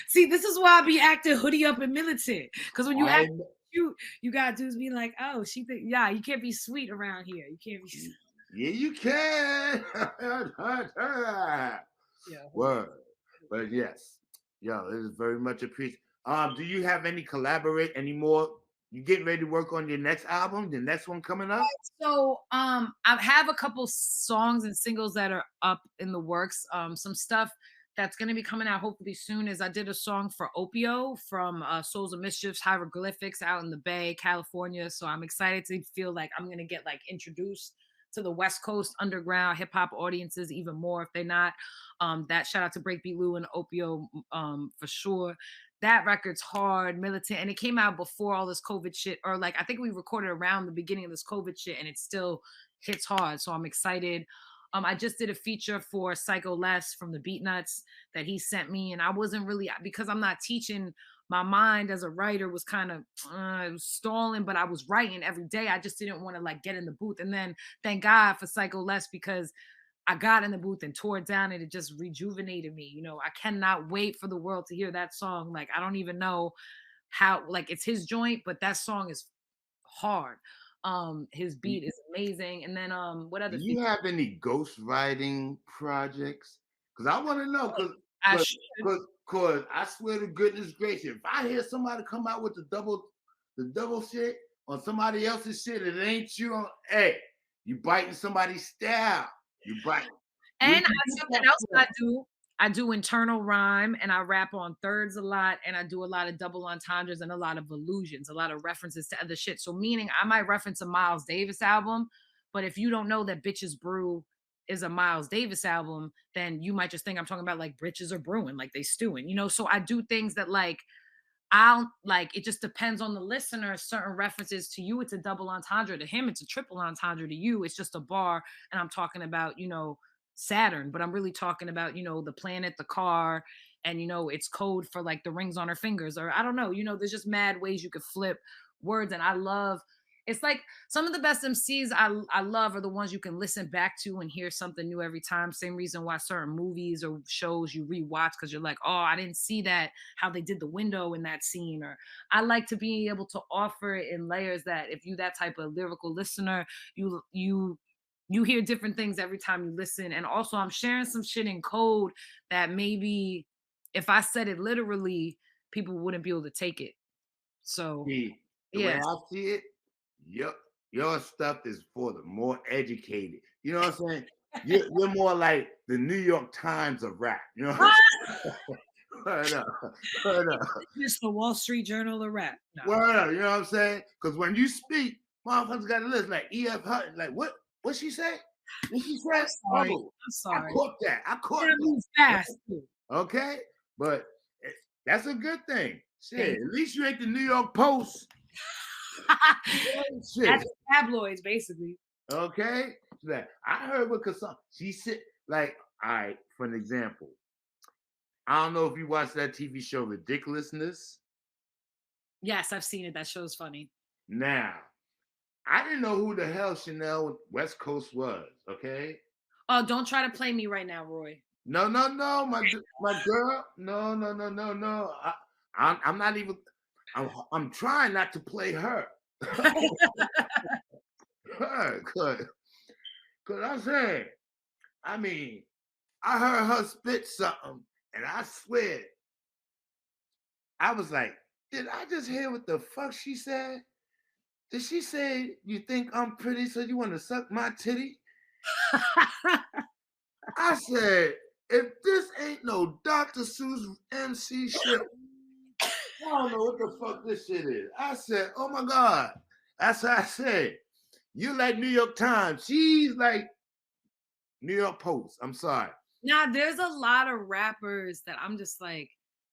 See, this is why I be acting hoodie up and militant. Because when you act cute, you got dudes be like, oh, she think, yeah, you can't be sweet around here. You can't be. Yeah, you can. Yeah. Word. But yes, yo, it is very much appreciated. Do you have any more? You getting ready to work on your next album, the next one coming up? So I have a couple songs and singles that are up in the works. Some stuff that's going to be coming out hopefully soon is I did a song for Opio from Souls of Mischief's Hieroglyphics out in the Bay, California. So I'm excited to feel like I'm going to get like introduced to the West Coast underground hip hop audiences even more if they're not. That shout out to Breakbeat Lou and Opio for sure. That record's hard, militant, and it came out before all this COVID shit, or like I think we recorded around the beginning of this COVID shit, and it still hits hard. So I'm excited. I just did a feature for Psycho Les from the Beat Nuts that he sent me, and I wasn't really, because I'm not teaching. My mind as a writer was kind of stalling, but I was writing every day. I just didn't want to like get in the booth. And then thank God for Psycho Les because I got in the booth and tore it down and it just rejuvenated me. I cannot wait for the world to hear that song. Like, I don't even know how, like, it's his joint, but that song is hard. His beat is amazing. And then what other Do you have any ghostwriting projects? Because I want to know, because I swear to goodness gracious, if I hear somebody come out with the double shit on somebody else's shit, it ain't you. Hey, you biting somebody's style. You biting. And something else I do. I do internal rhyme and I rap on thirds a lot and I do a lot of double entendres and a lot of allusions, a lot of references to other shit. So meaning I might reference a Miles Davis album, but if you don't know that Bitches Brew is a Miles Davis album, then you might just think I'm talking about like Britches are brewing, like they stewing, so I do things that like I'll like, it just depends on the listener. Certain references to you, it's a double entendre. To him, it's a triple entendre. To you, it's just a bar. And I'm talking about, Saturn, but I'm really talking about, the planet, the car, and, it's code for like the rings on her fingers. Or I don't know, there's just mad ways you could flip words. And I love, it's like some of the best MCs I love are the ones you can listen back to and hear something new every time. Same reason why certain movies or shows you rewatch because you're like, oh, I didn't see that, how they did the window in that scene. Or I like to be able to offer it in layers that if you that type of lyrical listener, you hear different things every time you listen. And also I'm sharing some shit in code that maybe if I said it literally, people wouldn't be able to take it. So the way I see it, your stuff is for the more educated. You know what I'm saying? You're more like the New York Times of rap. You know what I'm saying? It's the Wall Street Journal of rap. No. Word, you know what I'm saying? Because when you speak, motherfuckers got to listen like E.F. Hutton. Like, what she say? What she say? I'm sorry. I caught that. That fast. Okay? But that's a good thing. Shit, at least you ain't the New York Post. That's tabloids, basically. Okay? I heard what Cassandra, she said, like, all right, for an example, I don't know if you watched that TV show, Ridiculousness. Yes, I've seen it. That show's funny. Now, I didn't know who the hell Chanel West Coast was. Okay. Oh, don't try to play me right now, Roy. No, no, no, my girl. No, no, no, no, no. I'm not even. I'm trying not to play her. Her, cause I said, I mean, I heard her spit something, and I swear, I was like, did I just hear what the fuck she said? Did she say you think I'm pretty, so you want to suck my titty? I said, if this ain't no Dr. Seuss MC shit, I don't know what the fuck this shit is. I said, oh my God. That's what I said. You like New York Times. She's like New York Post. I'm sorry. Now, there's a lot of rappers that I'm just like,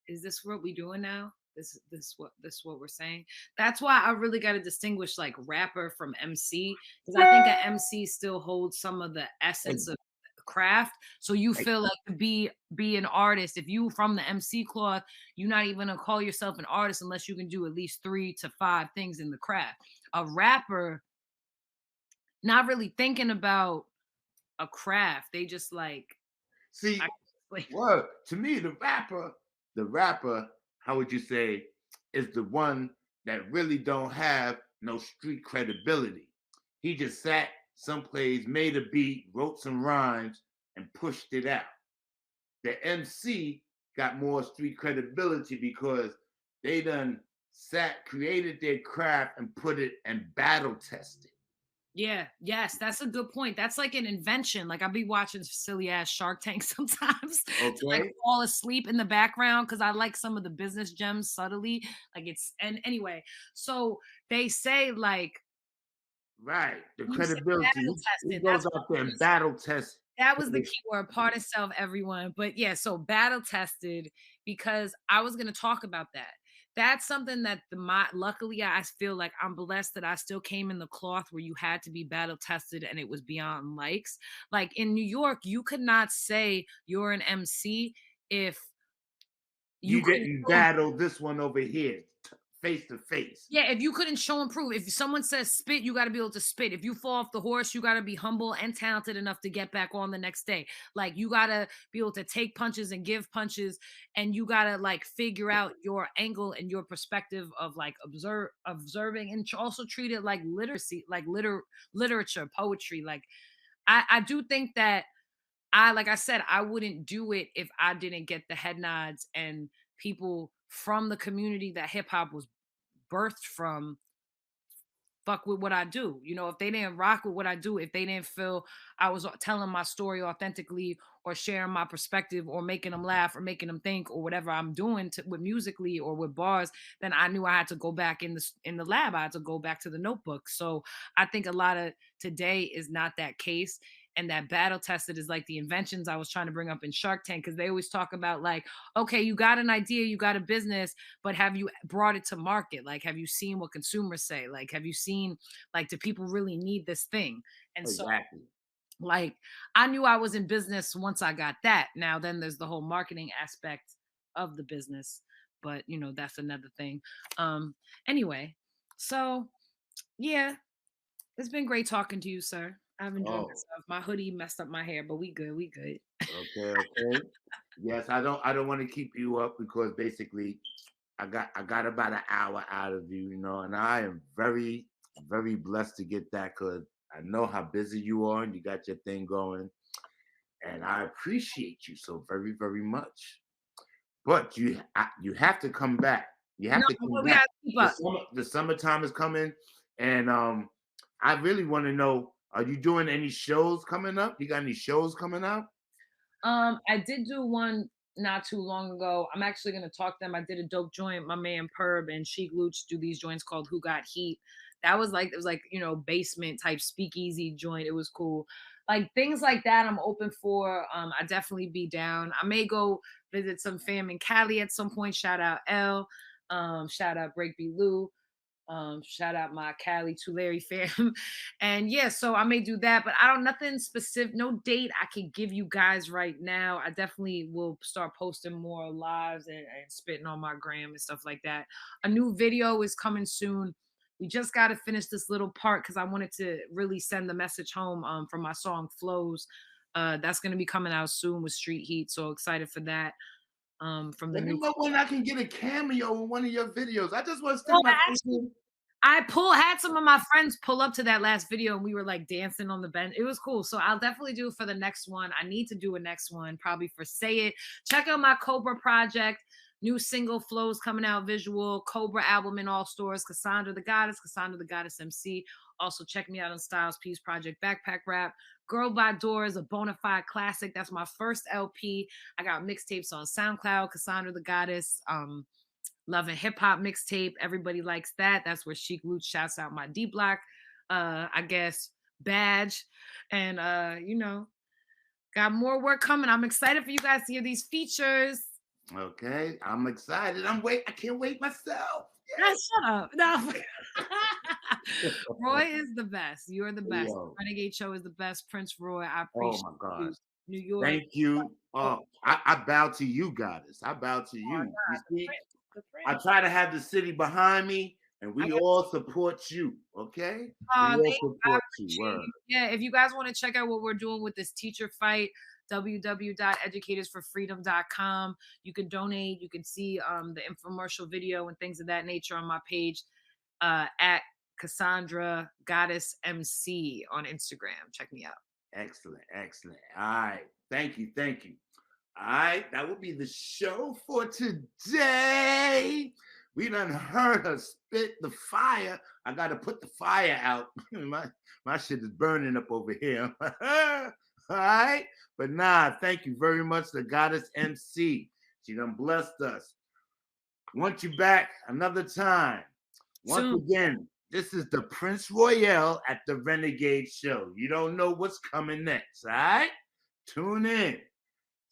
is this what we doing now? This what we're saying. That's why I really got to distinguish like rapper from MC, because I think an MC still holds some of the essence of craft. So you feel like to be an artist, if you from the MC cloth, you're not even gonna call yourself an artist unless you can do at least 3 to 5 things in the craft. A rapper not really thinking about a craft. They just like, See, well, to me, the rapper, how would you say, is the one that really don't have no street credibility. He just sat someplace, made a beat, wrote some rhymes, and pushed it out. The MC got more street credibility because they done sat, created their craft, and put it and battle tested. Yeah, yes, that's a good point. That's like an invention. Like I'll be watching silly ass Shark Tank sometimes to like fall asleep in the background because I like some of the business gems subtly. Like it's and anyway, so they say like right, the credibility. He goes out there and battle test. That was the key word, part of self, everyone. But yeah, so battle tested because I was gonna talk about that. That's something that luckily I feel like I'm blessed that I still came in the cloth where you had to be battle tested and it was beyond likes. Like in New York, you could not say you're an MC if you didn't battle this one over here face to face. Yeah, if you couldn't show and prove, if someone says spit, you got to be able to spit. If you fall off the horse, you got to be humble and talented enough to get back on the next day. Like you got to be able to take punches and give punches, and you got to like figure out your angle and your perspective of like observing, and also treat it like literacy, like literature, poetry. Like I do think that like I said, I wouldn't do it if I didn't get the head nods and people from the community that hip hop was birthed from fuck with what I do. You know, if they didn't rock with what I do, if they didn't feel I was telling my story authentically or sharing my perspective or making them laugh or making them think or whatever I'm doing with musically or with bars, then I knew I had to go back in the lab. I had to go back to the notebook. So I think a lot of today is not that case. And that battle tested is like the inventions I was trying to bring up in Shark Tank, because they always talk about like, okay, you got an idea, you got a business, but have you brought it to market? Like, have you seen what consumers say? Like, have you seen, like, do people really need this thing? And exactly. So like, I knew I was in business once I got that. Now, then there's the whole marketing aspect of the business, but you know, that's another thing. Anyway, so yeah, it's been great talking to you, sir. I've enjoyed myself. My hoodie messed up my hair, but we good. We good. Okay. Yes, I don't want to keep you up because basically I got about an hour out of you, you know, and I am very, very blessed to get that because I know how busy you are and you got your thing going. And I appreciate you so very, very much. But you have to come back. You have to come back. The summertime is coming, and I really want to know, are you doing any shows coming up? You got any shows coming up? I did do one not too long ago. I'm actually gonna talk to them. I did a dope joint. My man Perb and Sheik Luch do these joints called Who Got Heat. That was like, it was like, you know, basement type speakeasy joint. It was cool. Like things like that I'm open for. I definitely be down. I may go visit some fam in Cali at some point. Shout out L. Shout out Breakbeat Lou. Shout out my Cali Tulare fam. And yeah, so I may do that, but I don't, nothing specific, no date I can give you guys right now. I definitely will start posting more lives and spitting on my gram and stuff like that. A new video is coming soon we just got to finish this little part because I wanted to really send the message home from my song Flows. That's going to be coming out soon with Street Heat. So excited for that. From the Let me new know when I can get a cameo in one of your videos. I just want to stick my face in. I had some of my friends pull up to that last video and we were like dancing on the bench. It was cool. So I'll definitely do it for the next one. I need to do a next one, probably for Say It. Check out my Cobra project. New single Flows coming out visual. Cobra album in all stores. Cassandra the Goddess MC. Also check me out on Styles Peace Project Backpack Rap. Girl by Door is a bona fide classic. That's my first LP. I got mixtapes on SoundCloud. Cassandra the Goddess. Love and Hip Hop mixtape. Everybody likes that. That's where Chic Loot shouts out my D Block, I guess, badge. And, you know, got more work coming. I'm excited for you guys to hear these features. Okay, I'm excited. I can't wait myself. Yeah. Shut up. No. Roy is the best. You're the best. Yo. Renegade Show is the best. Prince Roy, I appreciate Oh my God. you. New York. Thank you. I bow to you, Goddess. I bow to you. You see, I try to have the city behind me, and we all support you. Okay? We all support you. Word. Yeah, if you guys want to check out what we're doing with this teacher fight, www.educatorsforfreedom.com. You can donate. You can see the infomercial video and things of that nature on my page at Cassandra Goddess MC on Instagram. Check me out. Excellent. Excellent. All right. Thank you. Thank you. All right. That will be the show for today. We done heard her spit the fire. I got to put the fire out. my shit is burning up over here. All right. But nah, thank you very much to Goddess MC. She done blessed us. Want you back another time. Once again, this is the Prince Royale at the Renegade Show. You don't know what's coming next, all right? Tune in.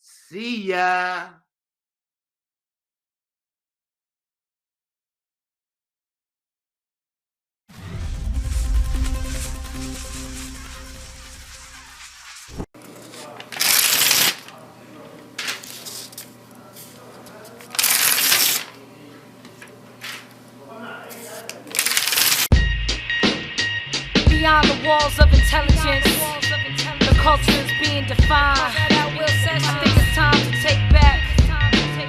See ya. Beyond the walls of intelligence, the culture is being defined. I think it's time to take back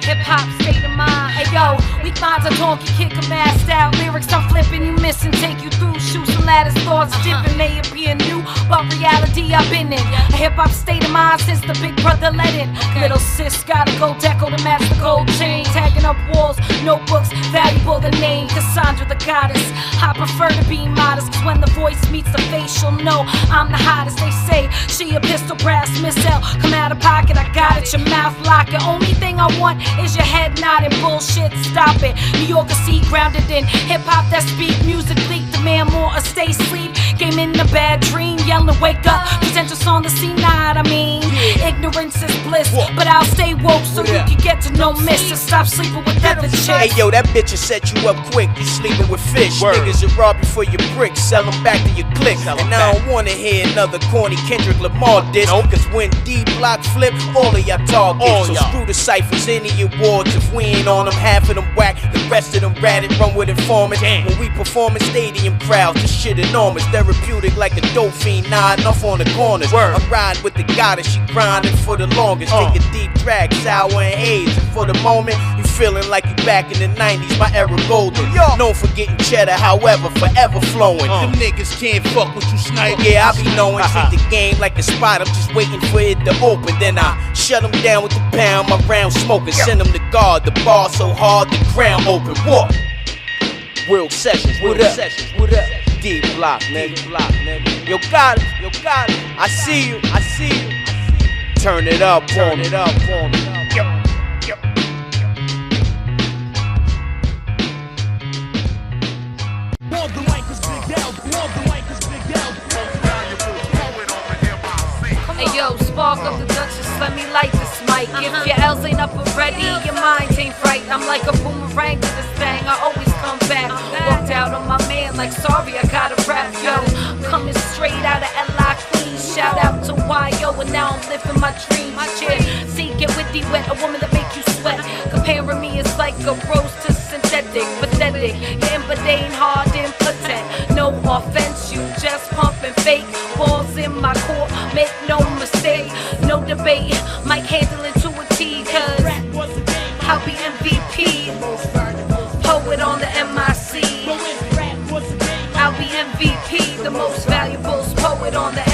hip-hop state of mind. Hey yo, weak minds are donkey kick a masked out. Lyrics I'm flipping, you missing, take you through. Shoes and ladders, thoughts dipping, may it be a new, but reality I've been in. A hip-hop state of mind since the big brother let in. Little sis gotta go deco to match the gold chain. Tagging up walls, notebooks, valuable the name Cassandra the Goddess. I prefer to be modest, cause when the voice meets the face, you'll know I'm the hottest. They say she a pistol brass missile. Come out of pocket, I got it, your mouth lock it. Only thing I want is your head nodding. Bullshit, stop it. New Yorker sea grounded in hip-hop that speak music leak. Demand more or stay sleep. Game in a bad dream, yelling wake up. Pretentious on the scene, not I mean. Ignorance is bliss, but I'll stay woke so you can get to know miss. And stop sleeping with other chicks. Hey yo, that bitch will set you up quick. You sleeping with fish. Niggas will rob you for your bricks, sell them back to your click. And I don't wanna hear another corny Kendrick Lamar diss. Cause when D Block flip, all of y'all targets. So screw the ciphers, any awards. If we ain't on them, half of them whack, the rest of them ratted, run with informants. When we perform in stadium crowds, this shit enormous. Therapeutic like a dope fiend, nodding off on the corners. I'm riding with the Goddess, she grinding for the longest. Take a deep drag, sour and haze. And for the moment, you feeling like you back in the 90s, my era golden. Known for getting cheddar, however, forever flowing. Them niggas can't fuck with you, snipe. Yeah, I be knowing, treat the game like a spot. I'm just waiting for it to open. Then I shut them down with the pound, my round smoking. Send them to guard, the bar so hard, the ground open. What? Real Sessions, what up? What up? D Block, nigga. Yo, got it, I see you. Turn it up on me. Hey yo, spark up the Duchess, let me light this mic. If your L's ain't up already, your mind ain't right. I'm like a boomerang to this thing, I always come back. Walked out on my man like sorry, I gotta rap, yo. Coming straight out of L.I. Queens, shout out to Y.O. And now I'm living my dreams. Yeah, see, get witty wet, a woman that make you sweat. Comparing me is like a rose to synthetic, pathetic. Your input ain't hard and pathetic. No debate, might handle it to a T, cause I'll be MVP. Poet on the MIC. I'll be MVP, the most valuable poet on the